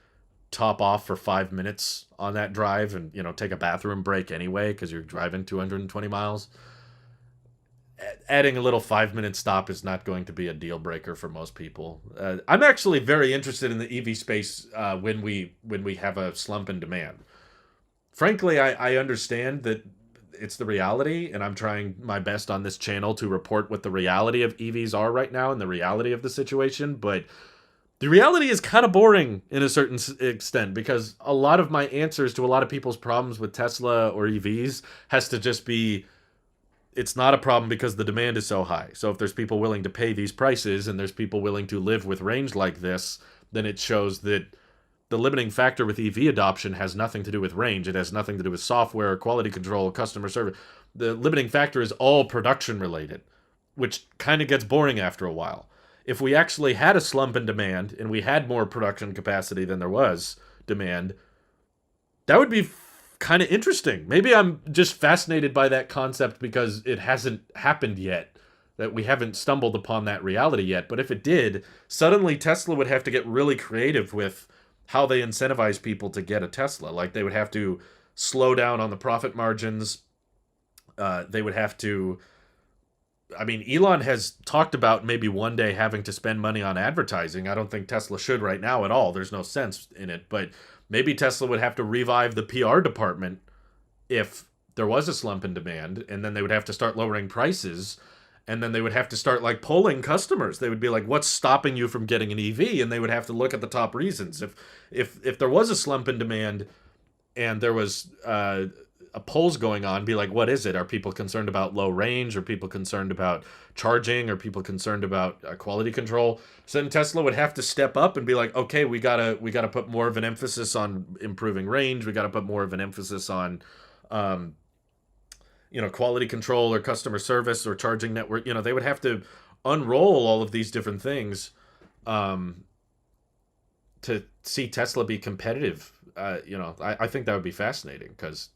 top off for 5 minutes on that drive and, take a bathroom break anyway because you're driving 220 miles. Adding a little 5-minute stop is not going to be a deal breaker for most people. I'm actually very interested in the EV space when we have a slump in demand. Frankly, I understand that it's the reality, and I'm trying my best on this channel to report what the reality of EVs are right now and the reality of the situation, but the reality is kind of boring in a certain extent because a lot of my answers to a lot of people's problems with Tesla or EVs has to just be, it's not a problem because the demand is so high. So if there's people willing to pay these prices and there's people willing to live with range like this, then it shows that the limiting factor with EV adoption has nothing to do with range. It has nothing to do with software, quality control, customer service. The limiting factor is all production related, which kind of gets boring after a while. If we actually had a slump in demand and we had more production capacity than there was demand, That would be kind of interesting. Maybe I'm just fascinated by that concept because it hasn't happened yet. That we haven't stumbled upon that reality yet. But if it did, suddenly Tesla would have to get really creative with how they incentivize people to get a Tesla. Like they would have to slow down on the profit margins. They would have to. I mean, Elon has talked about maybe one day having to spend money on advertising. I don't think Tesla should right now at all. There's no sense in it. But maybe Tesla would have to revive the PR department if there was a slump in demand, and then they would have to start lowering prices, and then they would have to start like polling customers. They would be like, "What's stopping you from getting an EV?" And they would have to look at the top reasons. If there was a slump in demand, and there was polls going on, be like, what is it? Are people concerned about low range? Are people concerned about charging? Are people concerned about quality control? So then Tesla would have to step up and be like, okay, we gotta put more of an emphasis on improving range. We gotta put more of an emphasis on, quality control or customer service or charging network. They would have to unroll all of these different things to see Tesla be competitive. I think that would be fascinating because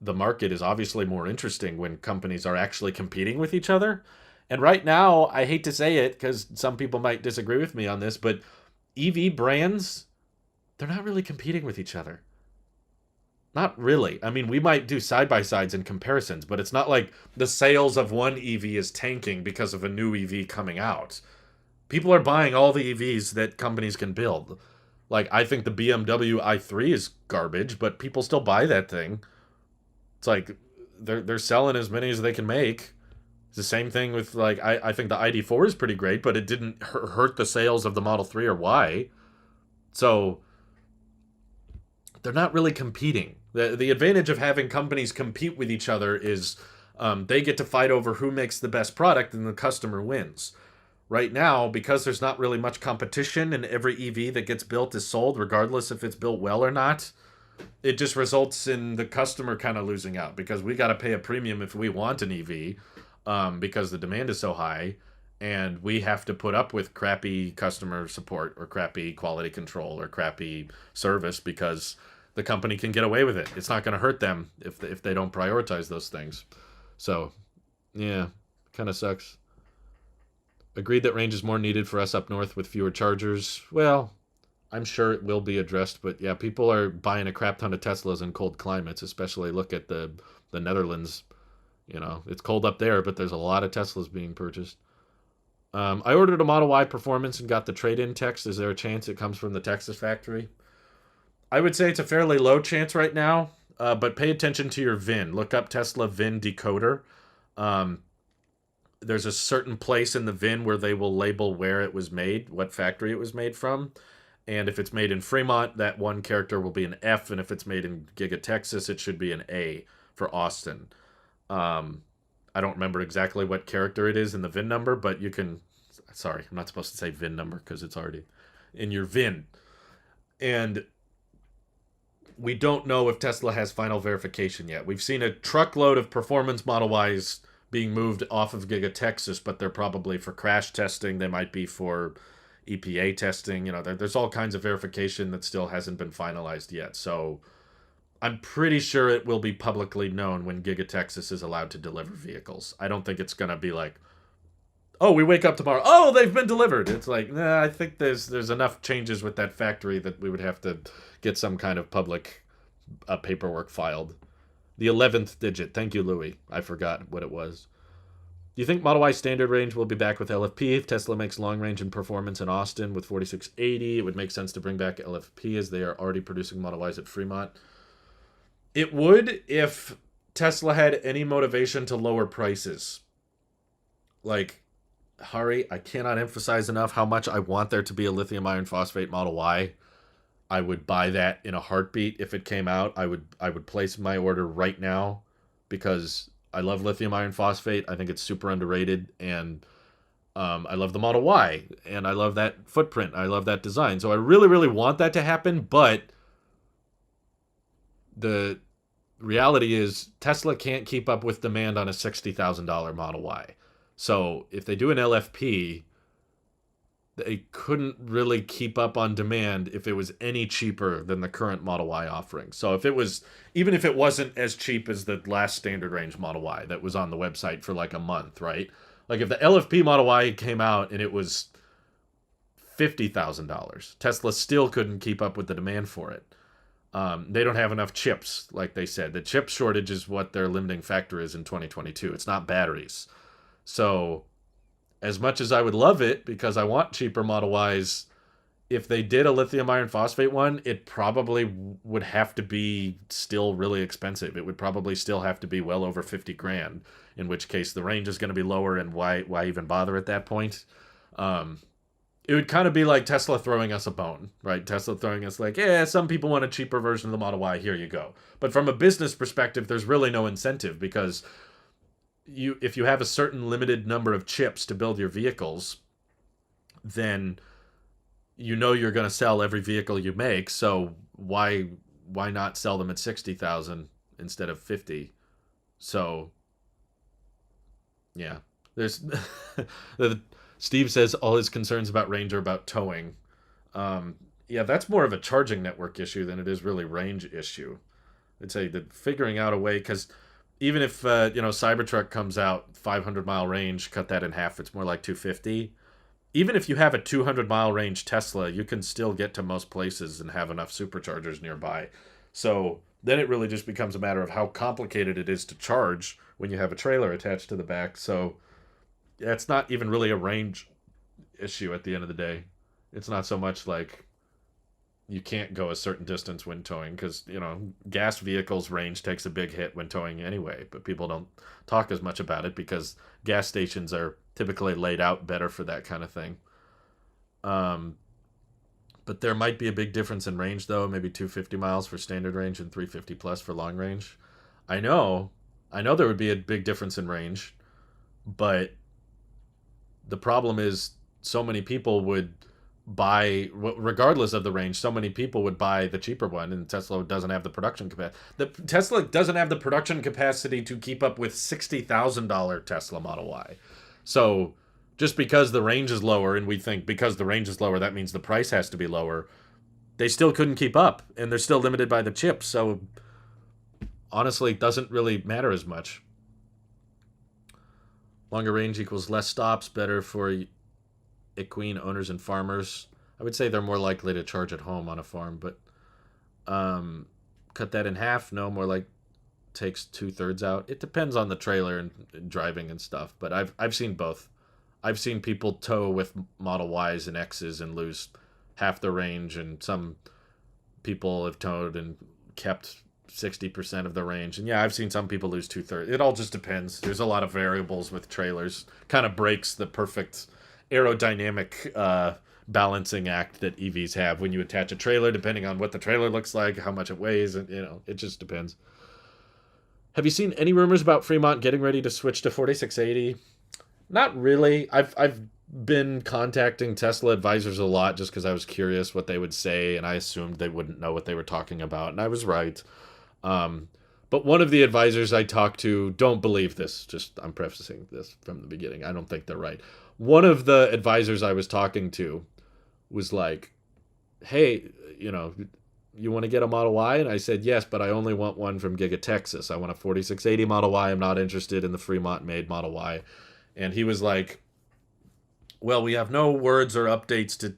the market is obviously more interesting when companies are actually competing with each other. And right now, I hate to say it because some people might disagree with me on this, but EV brands, they're not really competing with each other. Not really. I mean, we might do side-by-sides and comparisons, but it's not like the sales of one EV is tanking because of a new EV coming out. People are buying all the EVs that companies can build. Like, I think the BMW i3 is garbage, but people still buy that thing. It's like they're selling as many as they can make. It's the same thing with like I think the ID4 is pretty great, but it didn't hurt the sales of the Model 3 or Y. So they're not really competing. The advantage of having companies compete with each other is they get to fight over who makes the best product and the customer wins. Right now, because there's not really much competition and every EV that gets built is sold regardless if it's built well or not, it just results in the customer kind of losing out because we got to pay a premium if we want an EV because the demand is so high, and we have to put up with crappy customer support or crappy quality control or crappy service because the company can get away with it. It's not going to hurt them if they don't prioritize those things. So, yeah, kind of sucks. Agreed that range is more needed for us up north with fewer chargers. Well, I'm sure it will be addressed, but yeah, people are buying a crap ton of Teslas in cold climates, especially look at the Netherlands. It's cold up there, but there's a lot of Teslas being purchased. I ordered a Model Y Performance and got the trade-in text. Is there a chance it comes from the Texas factory? I would say it's a fairly low chance right now, but pay attention to your VIN. Look up Tesla VIN Decoder. There's a certain place in the VIN where they will label where it was made, what factory it was made from. And if it's made in Fremont, that one character will be an F. And if it's made in Giga, Texas, it should be an A for Austin. I don't remember exactly what character it is in the VIN number, but you can... Sorry, I'm not supposed to say VIN number because it's already in your VIN. And we don't know if Tesla has final verification yet. We've seen a truckload of performance Model Ys being moved off of Giga, Texas, but they're probably for crash testing. They might be for EPA testing. There's all kinds of verification that still hasn't been finalized yet. So I'm pretty sure it will be publicly known when Giga Texas is allowed to deliver vehicles. I don't think it's going to be like, oh, we wake up tomorrow, oh, they've been delivered. It's like, nah, I think there's enough changes with that factory that we would have to get some kind of public paperwork filed. The 11th digit. Thank you, Louis. I forgot what it was. Do you think Model Y standard range will be back with LFP? If Tesla makes long range and performance in Austin with 4680, it would make sense to bring back LFP as they are already producing Model Ys at Fremont. It would if Tesla had any motivation to lower prices. Like, Hari, I cannot emphasize enough how much I want there to be a lithium iron phosphate Model Y. I would buy that in a heartbeat if it came out. I would place my order right now because I love lithium iron phosphate. I think it's super underrated, and I love the Model Y, and I love that footprint. I love that design. So I really, really want that to happen, but the reality is Tesla can't keep up with demand on a $60,000 Model Y. So if they do an LFP, they couldn't really keep up on demand if it was any cheaper than the current Model Y offering. So if it was, even if it wasn't as cheap as the last standard range Model Y that was on the website for like a month, right? Like if the LFP Model Y came out and it was $50,000, Tesla still couldn't keep up with the demand for it. They don't have enough chips, like they said. The chip shortage is what their limiting factor is in 2022. It's not batteries. So as much as I would love it because I want cheaper Model Ys, if they did a lithium iron phosphate one, it probably would have to be still really expensive. It would probably still have to be well over 50 grand, in which case the range is going to be lower, and why even bother at that point? It would kind of be like Tesla throwing us a bone, right? Tesla throwing us like, yeah, some people want a cheaper version of the Model Y, here you go. But from a business perspective, there's really no incentive because if you have a certain limited number of chips to build your vehicles, then you know you're going to sell every vehicle you make. So why not sell them at 60,000 instead of 50? So yeah, there's Steve says all his concerns about range are about towing. Yeah, that's more of a charging network issue than it is really range issue. I'd say that figuring out a way, because even if Cybertruck comes out 500-mile range, cut that in half, it's more like 250. Even if you have a 200-mile range Tesla, you can still get to most places and have enough superchargers nearby. So then it really just becomes a matter of how complicated it is to charge when you have a trailer attached to the back. So it's not even really a range issue at the end of the day. It's not so much like you can't go a certain distance when towing, because gas vehicles range takes a big hit when towing anyway, but people don't talk as much about it because gas stations are typically laid out better for that kind of thing. But there might be a big difference in range, though. Maybe 250 miles for standard range and 350 plus for long range. I know there would be a big difference in range, but the problem is so many people would buy, regardless of the range, so many people would buy the cheaper one, and Tesla doesn't have the production capacity. Tesla doesn't have the production capacity to keep up with $60,000 Tesla Model Y. So just because the range is lower, and we think because the range is lower, that means the price has to be lower, they still couldn't keep up, and they're still limited by the chips. So honestly, it doesn't really matter as much. Longer range equals less stops, better for equine owners and farmers. I would say they're more likely to charge at home on a farm, but cut that in half. No, more like takes 2/3 out. It depends on the trailer and driving and stuff, but I've seen both. I've seen people tow with Model Ys and X's and lose half the range, and some people have towed and kept 60% of the range. And yeah, I've seen some people lose 2/3. It all just depends. There's a lot of variables with trailers. Kind of breaks the perfect aerodynamic balancing act that EVs have when you attach a trailer, depending on what the trailer looks like, how much it weighs, and it just depends. Have you seen any rumors about Fremont getting ready to switch to 4680? Not really. I've been contacting Tesla advisors a lot just because I was curious what they would say, and I assumed they wouldn't know what they were talking about, and I was right. But one of the advisors I talked to, don't believe this, just I'm prefacing this from the beginning, I don't think they're right. One of the advisors I was talking to was like, hey, you want to get a Model Y? And I said, yes, but I only want one from Giga Texas. I want a 4680 Model Y. I'm not interested in the Fremont-made Model Y. And he was like, well, we have no words or updates to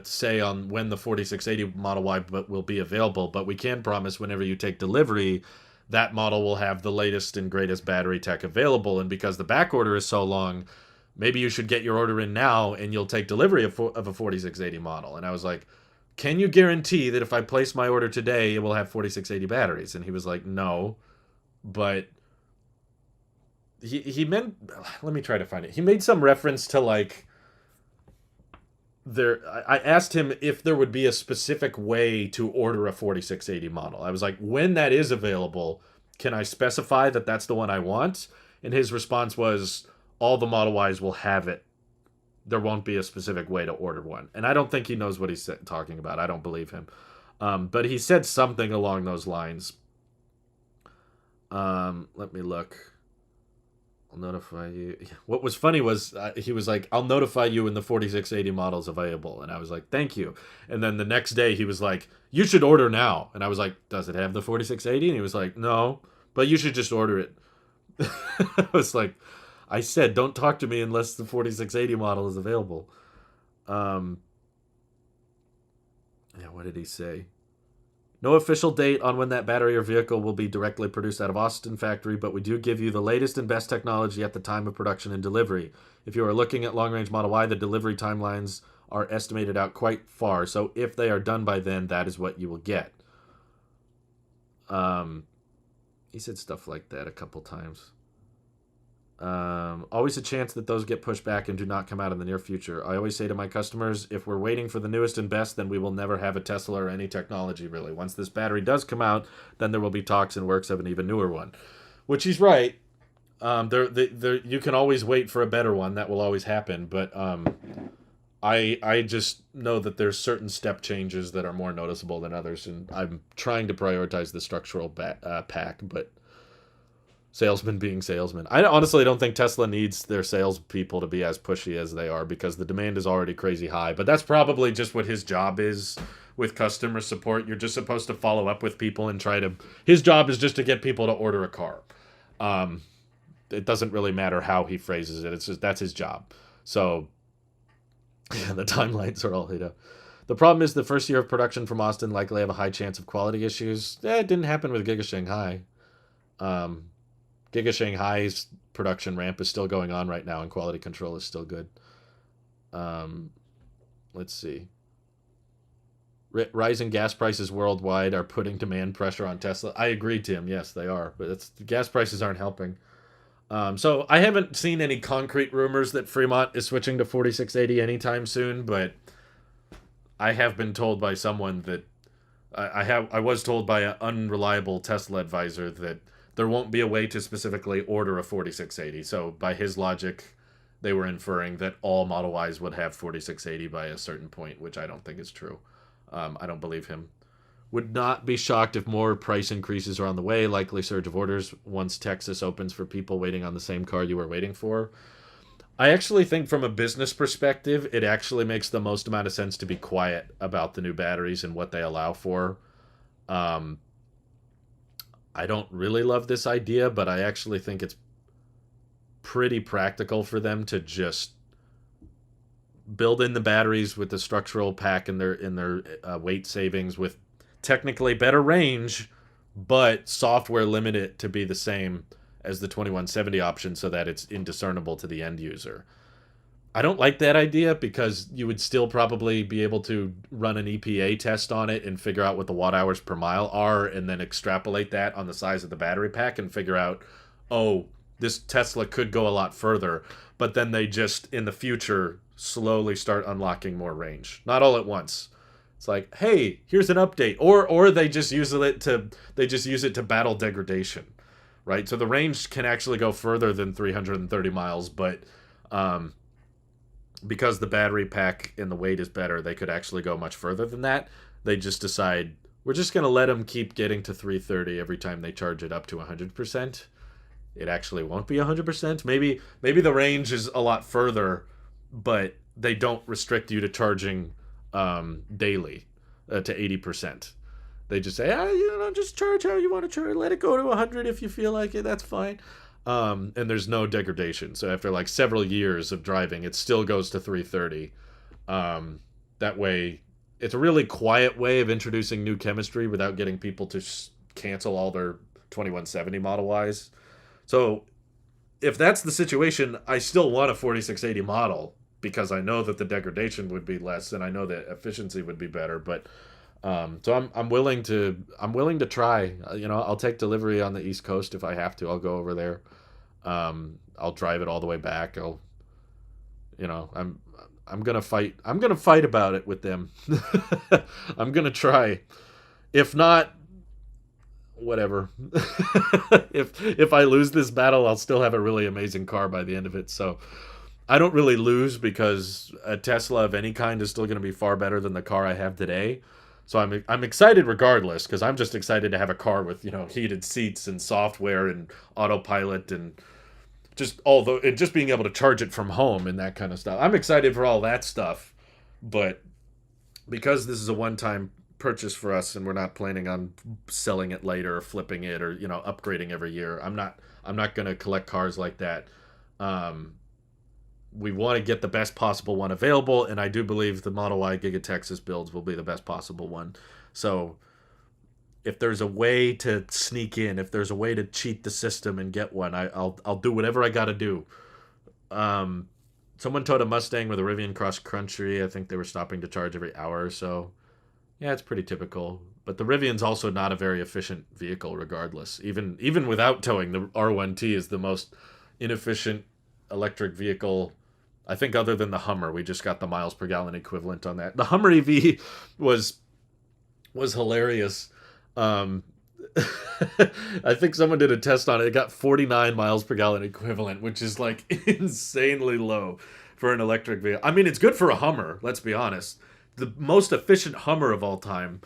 say on when the 4680 Model Y will be available, but we can promise whenever you take delivery, that model will have the latest and greatest battery tech available. And because the back order is so long, maybe you should get your order in now and you'll take delivery of a 4680 model. And I was like, can you guarantee that if I place my order today, it will have 4680 batteries? And he was like, no, but he meant, let me try to find it. He made some reference to like, I asked him if there would be a specific way to order a 4680 model. I was like, when that is available, can I specify that that's the one I want? And his response was, all the Model Ys will have it. There won't be a specific way to order one. And I don't think he knows what he's talking about. I don't believe him. But he said something along those lines. Let me look. I'll notify you. What was funny was he was like, I'll notify you when the 4680 model is available. And I was like, thank you. And then the next day he was like, you should order now. And I was like, does it have the 4680? And he was like, no, but you should just order it. I was like, I said, don't talk to me unless the 4680 model is available. Um, yeah, what did he say? No official date on when that battery or vehicle will be directly produced out of Austin factory, but we do give you the latest and best technology at the time of production and delivery. If you are looking at long-range Model Y, the delivery timelines are estimated out quite far, so if they are done by then, that is what you will get. He said stuff like that a couple times. Always a chance that those get pushed back and do not come out in the near future. I always say to my customers, if we're waiting for the newest and best, then we will never have a Tesla or any technology, really. Once this battery does come out, then there will be talks and works of an even newer one. Which he's right. You can always wait for a better one. That will always happen. But I just know that there's certain step changes that are more noticeable than others. And I'm trying to prioritize the structural pack, but salesmen being salesmen. I honestly don't think Tesla needs their salespeople to be as pushy as they are because the demand is already crazy high. But that's probably just what his job is with customer support. You're just supposed to follow up with people and try to... His job is just to get people to order a car. It doesn't really matter how he phrases it. It's just that's his job. So yeah, the timelines are all hit up. The problem is the first year of production from Austin likely have a high chance of quality issues. It didn't happen with Giga Shanghai. Giga Shanghai's production ramp is still going on right now, and quality control is still good. Let's see. Rising gas prices worldwide are putting demand pressure on Tesla. I agree, Tim. Yes, they are, but the gas prices aren't helping. So I haven't seen any concrete rumors that Fremont is switching to 4680 anytime soon, but I have been told by someone that I was told by an unreliable Tesla advisor that there won't be a way to specifically order a 4680. So by his logic, they were inferring that all Model Ys would have 4680 by a certain point, which I don't think is true. I don't believe him. Would not be shocked if more price increases are on the way, likely surge of orders once Texas opens for people waiting on the same car you were waiting for. I actually think from a business perspective, it actually makes the most amount of sense to be quiet about the new batteries and what they allow for. I don't really love this idea, but I actually think it's pretty practical for them to just build in the batteries with the structural pack in their weight savings with technically better range, but software limit it to be the same as the 2170 option so that it's indiscernible to the end user. I don't like that idea because you would still probably be able to run an EPA test on it and figure out what the watt hours per mile are and then extrapolate that on the size of the battery pack and figure out, oh, this Tesla could go a lot further. But then they just, in the future, slowly start unlocking more range. Not all at once. It's like, hey, here's an update. Or they just use it to battle degradation. Right? So the range can actually go further than 330 miles, but because the battery pack and the weight is better, they could actually go much further than that. They just decide, we're just going to let them keep getting to 330 every time they charge it up to 100%. It actually won't be 100%. Maybe the range is a lot further, but they don't restrict you to charging daily to 80%. They just say, just charge how you want to charge. Let it go to 100 if you feel like it. That's fine. And there's no degradation. So after like several years of driving, it still goes to 330. That way, it's a really quiet way of introducing new chemistry without getting people to cancel all their 2170 Model Ys. So if that's the situation, I still want a 4680 model because I know that the degradation would be less and I know that efficiency would be better. But so I'm willing to try. I'll take delivery on the East Coast if I have to. I'll go over there. I'll drive it all the way back. I'm gonna fight. I'm gonna fight about it with them. I'm gonna try. If not, whatever. if I lose this battle, I'll still have a really amazing car by the end of it. So I don't really lose because a Tesla of any kind is still going to be far better than the car I have today. So I'm excited regardless because I'm just excited to have a car with heated seats and software and autopilot and just being able to charge it from home and that kind of stuff. I'm excited for all that stuff, but because this is a one-time purchase for us and we're not planning on selling it later or flipping it or upgrading every year, I'm not going to collect cars like that. Um, we want to get the best possible one available, and I do believe the Model Y Giga Texas builds will be the best possible one. So if there's a way to sneak in, if there's a way to cheat the system and get one, I'll do whatever I got to do. Um, Someone towed a Mustang with a Rivian cross country. I think they were stopping to charge every hour or so. Yeah, it's pretty typical. But the Rivian's also not a very efficient vehicle, regardless. Even without towing, the R1T is the most inefficient electric vehicle. I think other than the Hummer, we just got the miles per gallon equivalent on that. The Hummer EV was was hilarious. Um, I think someone did a test on it. It got 49 miles per gallon equivalent, which is like insanely low for an electric vehicle. I mean, it's good for a Hummer, let's be honest. The most efficient Hummer of all time.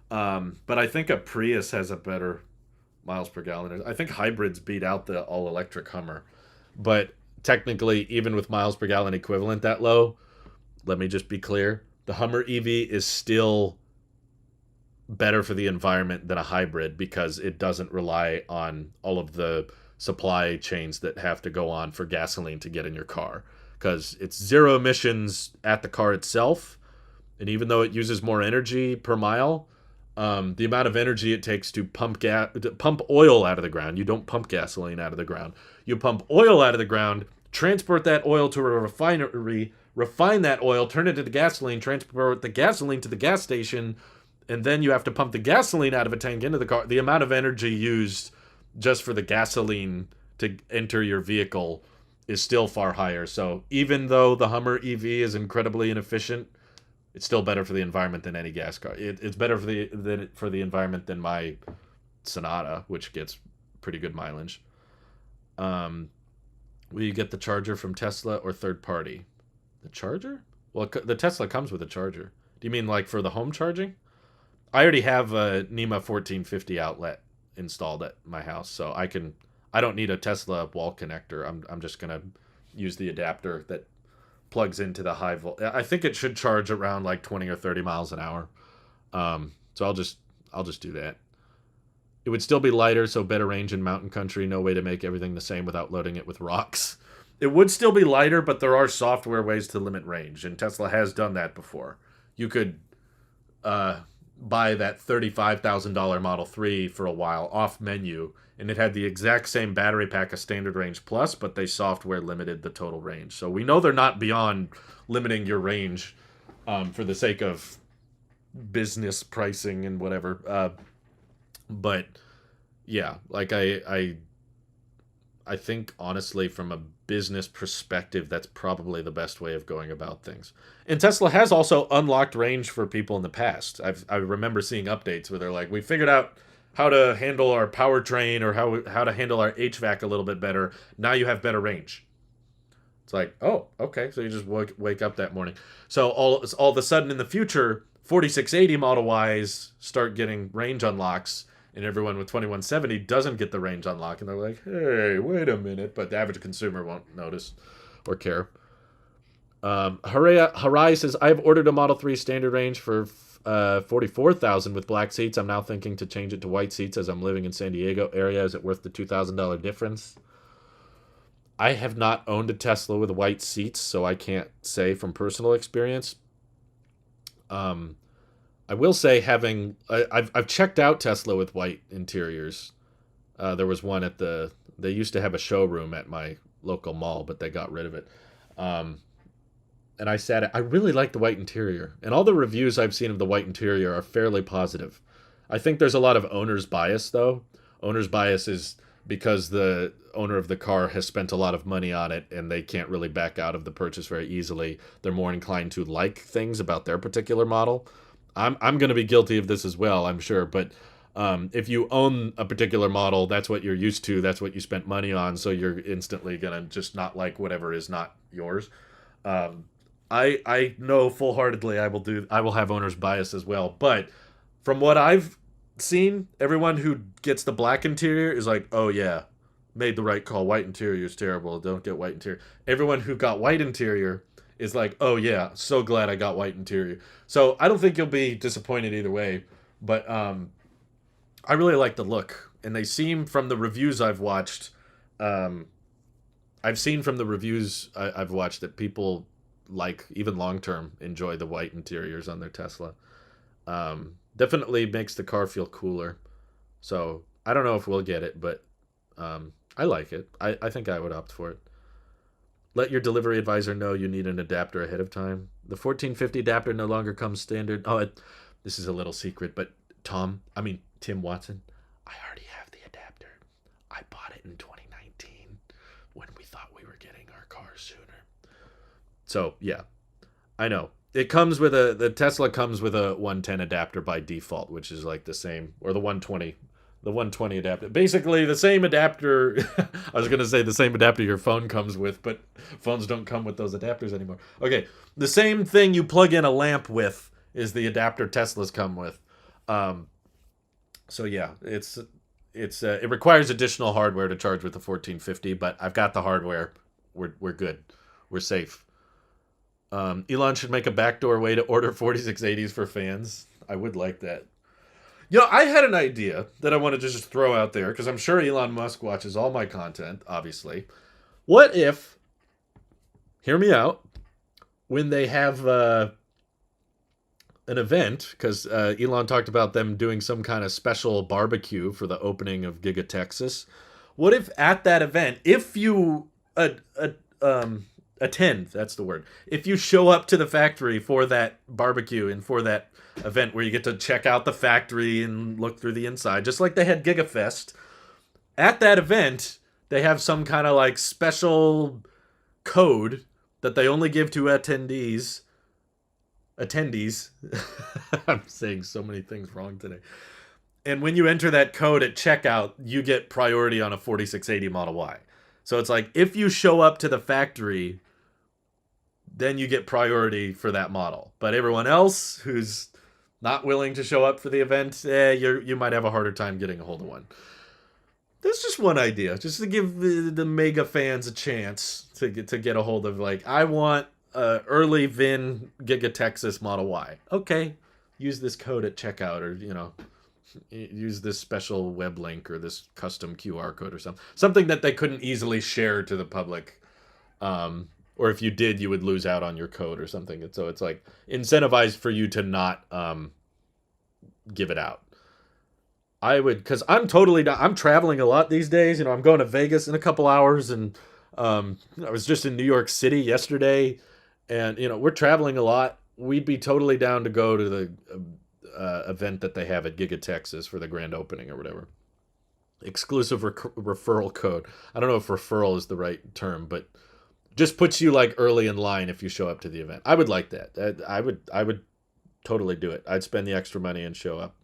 But I think a Prius has a better miles per gallon. I think hybrids beat out the all electric Hummer. But technically, even with miles per gallon equivalent that low, let me just be clear, the Hummer EV is still better for the environment than a hybrid because it doesn't rely on all of the supply chains that have to go on for gasoline to get in your car, because it's zero emissions at the car itself. And even though it uses more energy per mile, the amount of energy it takes to pump oil out of the ground, you don't pump gasoline out of the ground, you pump oil out of the ground, transport that oil to a refinery, refine that oil, turn it into gasoline, transport the gasoline to the gas station, and then you have to pump the gasoline out of a tank into the car. The amount of energy used just for the gasoline to enter your vehicle is still far higher. So even though the Hummer EV is incredibly inefficient, it's still better for the environment than any gas car. It's better for the environment than my Sonata, which gets pretty good mileage. Um, will you get the charger from Tesla or third party? The charger? Well, the Tesla comes with a charger. Do you mean like for the home charging? I already have a NEMA 1450 outlet installed at my house, so I don't need a Tesla wall connector. I'm just gonna use the adapter that plugs into the high volt. I think it should charge around like 20 or 30 miles an hour. So I'll just do that. It would still be lighter, so better range in mountain country. No way to make everything the same without loading it with rocks. It would still be lighter, but there are software ways to limit range, and Tesla has done that before. You could buy that $35,000 Model 3 for a while off menu, and it had the exact same battery pack as Standard Range Plus, but they software limited the total range. So we know they're not beyond limiting your range for the sake of business pricing and whatever. But yeah, like I think honestly from a business perspective, that's probably the best way of going about things. And Tesla has also unlocked range for people in the past. I remember seeing updates where they're like, we figured out how to handle our powertrain or how to handle our HVAC a little bit better. Now you have better range. It's like, oh, okay. So you just wake up that morning. So all of a sudden in the future, 4680 Model Ys start getting range unlocks, and everyone with 2170 doesn't get the range unlock, and they're like, hey, wait a minute. But the average consumer won't notice or care. Harai says, I've ordered a Model 3 standard range for $44,000 with black seats. I'm now thinking to change it to white seats as I'm living in San Diego area. Is it worth the $2,000 difference? I have not owned a Tesla with white seats, so I can't say from personal experience. I will say I've checked out Tesla with white interiors. There was one they used to have a showroom at my local mall, but they got rid of it. And I really like the white interior. And all the reviews I've seen of the white interior are fairly positive. I think there's a lot of owner's bias, though. Owner's bias is because the owner of the car has spent a lot of money on it and they can't really back out of the purchase very easily. They're more inclined to like things about their particular model. I'm going to be guilty of this as well, I'm sure. But if you own a particular model, that's what you're used to. That's what you spent money on. So you're instantly going to just not like whatever is not yours. I know full-heartedly I will have owner's bias as well. But from what I've seen, everyone who gets the black interior is like, oh yeah, made the right call. White interior is terrible. Don't get white interior. Everyone who got white interior is like, oh yeah, so glad I got white interior. So I don't think you'll be disappointed either way. But I really like the look, and they seem from the reviews I've watched. Um, I've seen from the reviews I've watched that people like even long term enjoy the white interiors on their Tesla. Definitely makes the car feel cooler. So I don't know if we'll get it, but I like it. I think I would opt for it. Let your delivery advisor know you need an adapter ahead of time. The 1450 adapter no longer comes standard. This is a little secret, but Tim Watson, I already have the adapter. I bought it in 2019 when we thought we were getting our car sooner. So, yeah, I know. The Tesla comes with a 110 adapter by default, which is like the same, or the 120 adapter. Basically, the same adapter. I was going to say the same adapter your phone comes with, but phones don't come with those adapters anymore. Okay, the same thing you plug in a lamp with is the adapter Teslas come with. So yeah, it requires additional hardware to charge with the 1450, but I've got the hardware. We're good. We're safe. Elon should make a backdoor way to order 4680s for fans. I would like that. I had an idea that I wanted to just throw out there because I'm sure Elon Musk watches all my content, obviously. What if, hear me out, when they have an event, because Elon talked about them doing some kind of special barbecue for the opening of Giga Texas. What if at that event, if you attend, that's the word, if you show up to the factory for that barbecue and for that event where you get to check out the factory and look through the inside, just like they had GigaFest, at that event, they have some kind of like special code that they only give to attendees. I'm saying so many things wrong today. And when you enter that code at checkout, you get priority on a 4680 Model Y. So it's like, if you show up to the factory, then you get priority for that model. But everyone else who's not willing to show up for the event, you might have a harder time getting a hold of one. That's just one idea, just to give the mega fans a chance to get a hold of, like, I want early Vin Giga Texas Model Y. Okay, use this code at checkout, or use this special web link or this custom QR code or something that they couldn't easily share to the public. Or if you did, you would lose out on your code or something. And so it's like incentivized for you to not give it out. I would, because I'm totally I'm traveling a lot these days. I'm going to Vegas in a couple hours, and I was just in New York City yesterday, and we're traveling a lot. We'd be totally down to go to the event that they have at Giga Texas for the grand opening or whatever. Exclusive referral code. I don't know if referral is the right term, but just puts you like early in line if you show up to the event. I would like that. I would totally do it. I'd spend the extra money and show up.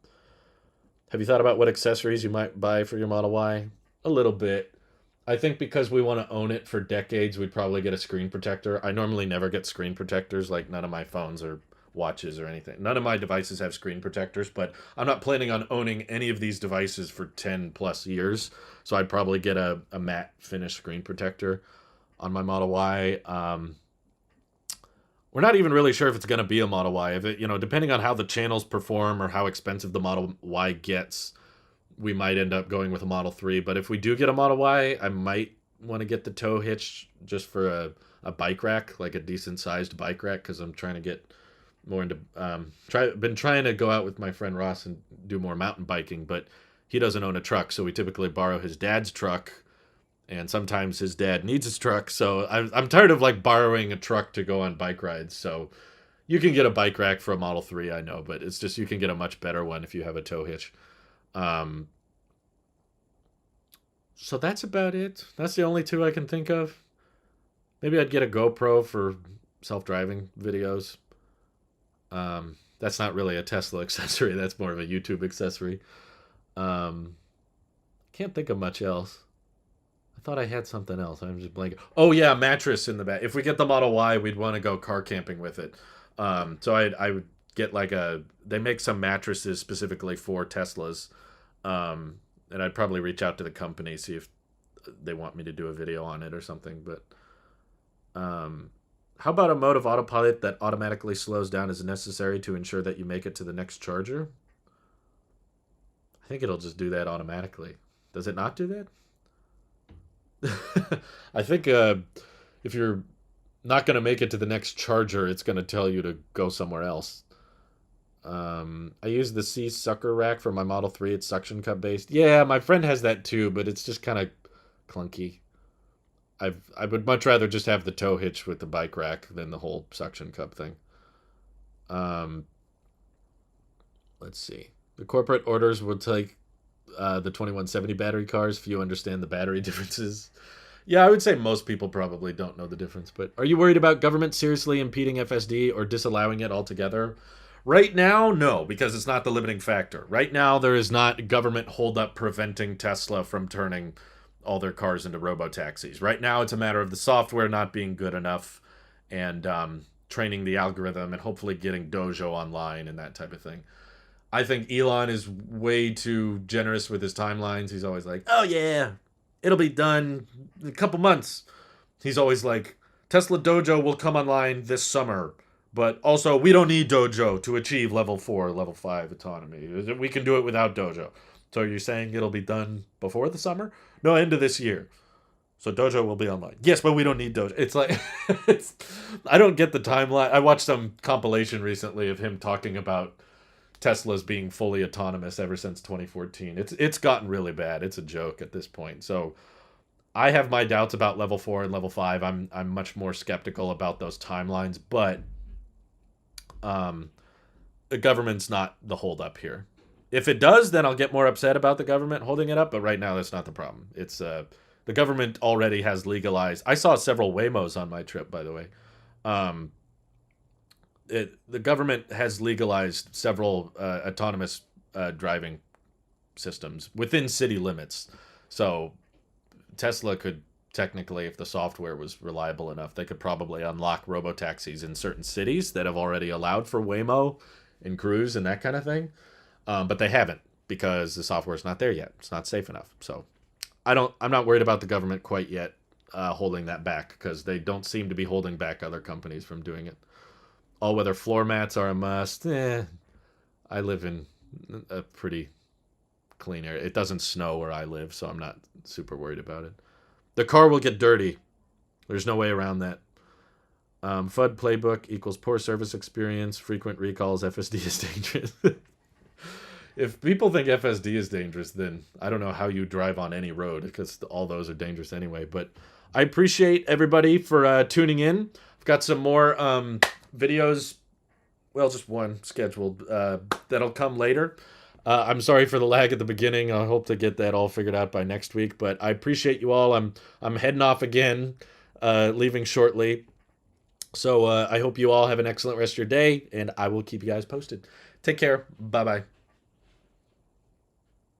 Have you thought about what accessories you might buy for your Model Y? A little bit. I think because we want to own it for decades, we'd probably get a screen protector. I normally never get screen protectors, like none of my phones or watches or anything. None of my devices have screen protectors, but I'm not planning on owning any of these devices for 10 plus years. So I'd probably get a matte finish screen protector on my Model Y. We're not even really sure if it's going to be a Model Y. If it, depending on how the channels perform or how expensive the Model Y gets, we might end up going with a Model 3. But if we do get a Model Y, I might want to get the tow hitch just for a bike rack, like a decent sized bike rack, because I'm trying to get more into been trying to go out with my friend Ross and do more mountain biking, but he doesn't own a truck, so we typically borrow his dad's truck, and sometimes his dad needs his truck. So I'm tired of like borrowing a truck to go on bike rides. So you can get a bike rack for a Model 3, I know, but it's just you can get a much better one if you have a tow hitch. So that's about it. That's the only two I can think of. Maybe I'd get a GoPro for self-driving videos. That's not really a Tesla accessory. That's more of a YouTube accessory. Can't think of much else. I thought I had something else. I'm just blanking. Oh yeah, mattress in the back. If we get the Model Y, we'd want to go car camping with it. So I would get like they make some mattresses specifically for Teslas. And I'd probably reach out to the company, see if they want me to do a video on it or something. But how about a mode of autopilot that automatically slows down as necessary to ensure that you make it to the next charger? I think it'll just do that automatically. Does it not do that? I think if you're not going to make it to the next charger, it's going to tell you to go somewhere else. I use the C sucker rack for my Model 3. It's suction cup based. Yeah, my friend has that too, but it's just kind of clunky. I would much rather just have the tow hitch with the bike rack than the whole suction cup thing. Let's see. The corporate orders will take the 2170 battery cars if you understand the battery differences. Yeah, I would say most people probably don't know the difference. But are you worried about government seriously impeding FSD or disallowing it altogether? Right now, no, because it's not the limiting factor. Right now, there is not government holdup preventing Tesla from turning all their cars into robo-taxis. Right now, it's a matter of the software not being good enough and training the algorithm and hopefully getting Dojo online and that type of thing. I think Elon is way too generous with his timelines. He's always like, oh yeah, it'll be done in a couple months. He's always like, Tesla Dojo will come online this summer. But also, we don't need Dojo to achieve level 4, level 5 autonomy. We can do it without Dojo. So you're saying it'll be done before the summer? No, end of this year. So Dojo will be online. Yes, but we don't need Dojo. It's like, I don't get the timeline. I watched some compilation recently of him talking about Tesla's being fully autonomous ever since 2014. It's gotten really bad. It's a joke at this point. So I have my doubts about level 4 and level 5. I'm much more skeptical about those timelines, but the government's not the holdup here. If it does, then I'll get more upset about the government holding it up. But right now, that's not the problem. It's the government already has legalized. I saw several Waymos on my trip, by the way. The government has legalized several autonomous driving systems within city limits. So Tesla could technically, if the software was reliable enough, they could probably unlock robo-taxis in certain cities that have already allowed for Waymo and Cruise and that kind of thing. But they haven't because the software's not there yet. It's not safe enough. So I'm not worried about the government quite yet holding that back because they don't seem to be holding back other companies from doing it. All-weather floor mats are a must. I live in a pretty clean area. It doesn't snow where I live, so I'm not super worried about it. The car will get dirty. There's no way around that. FUD playbook equals poor service experience, frequent recalls, FSD is dangerous. If people think FSD is dangerous, then I don't know how you drive on any road because all those are dangerous anyway. But I appreciate everybody for tuning in. I've got some more videos, well, just one scheduled that'll come later. I'm sorry for the lag at the beginning. I hope to get that all figured out by next week. But I appreciate you all. I'm heading off again, leaving shortly. So I hope you all have an excellent rest of your day, and I will keep you guys posted. Take care. Bye-bye.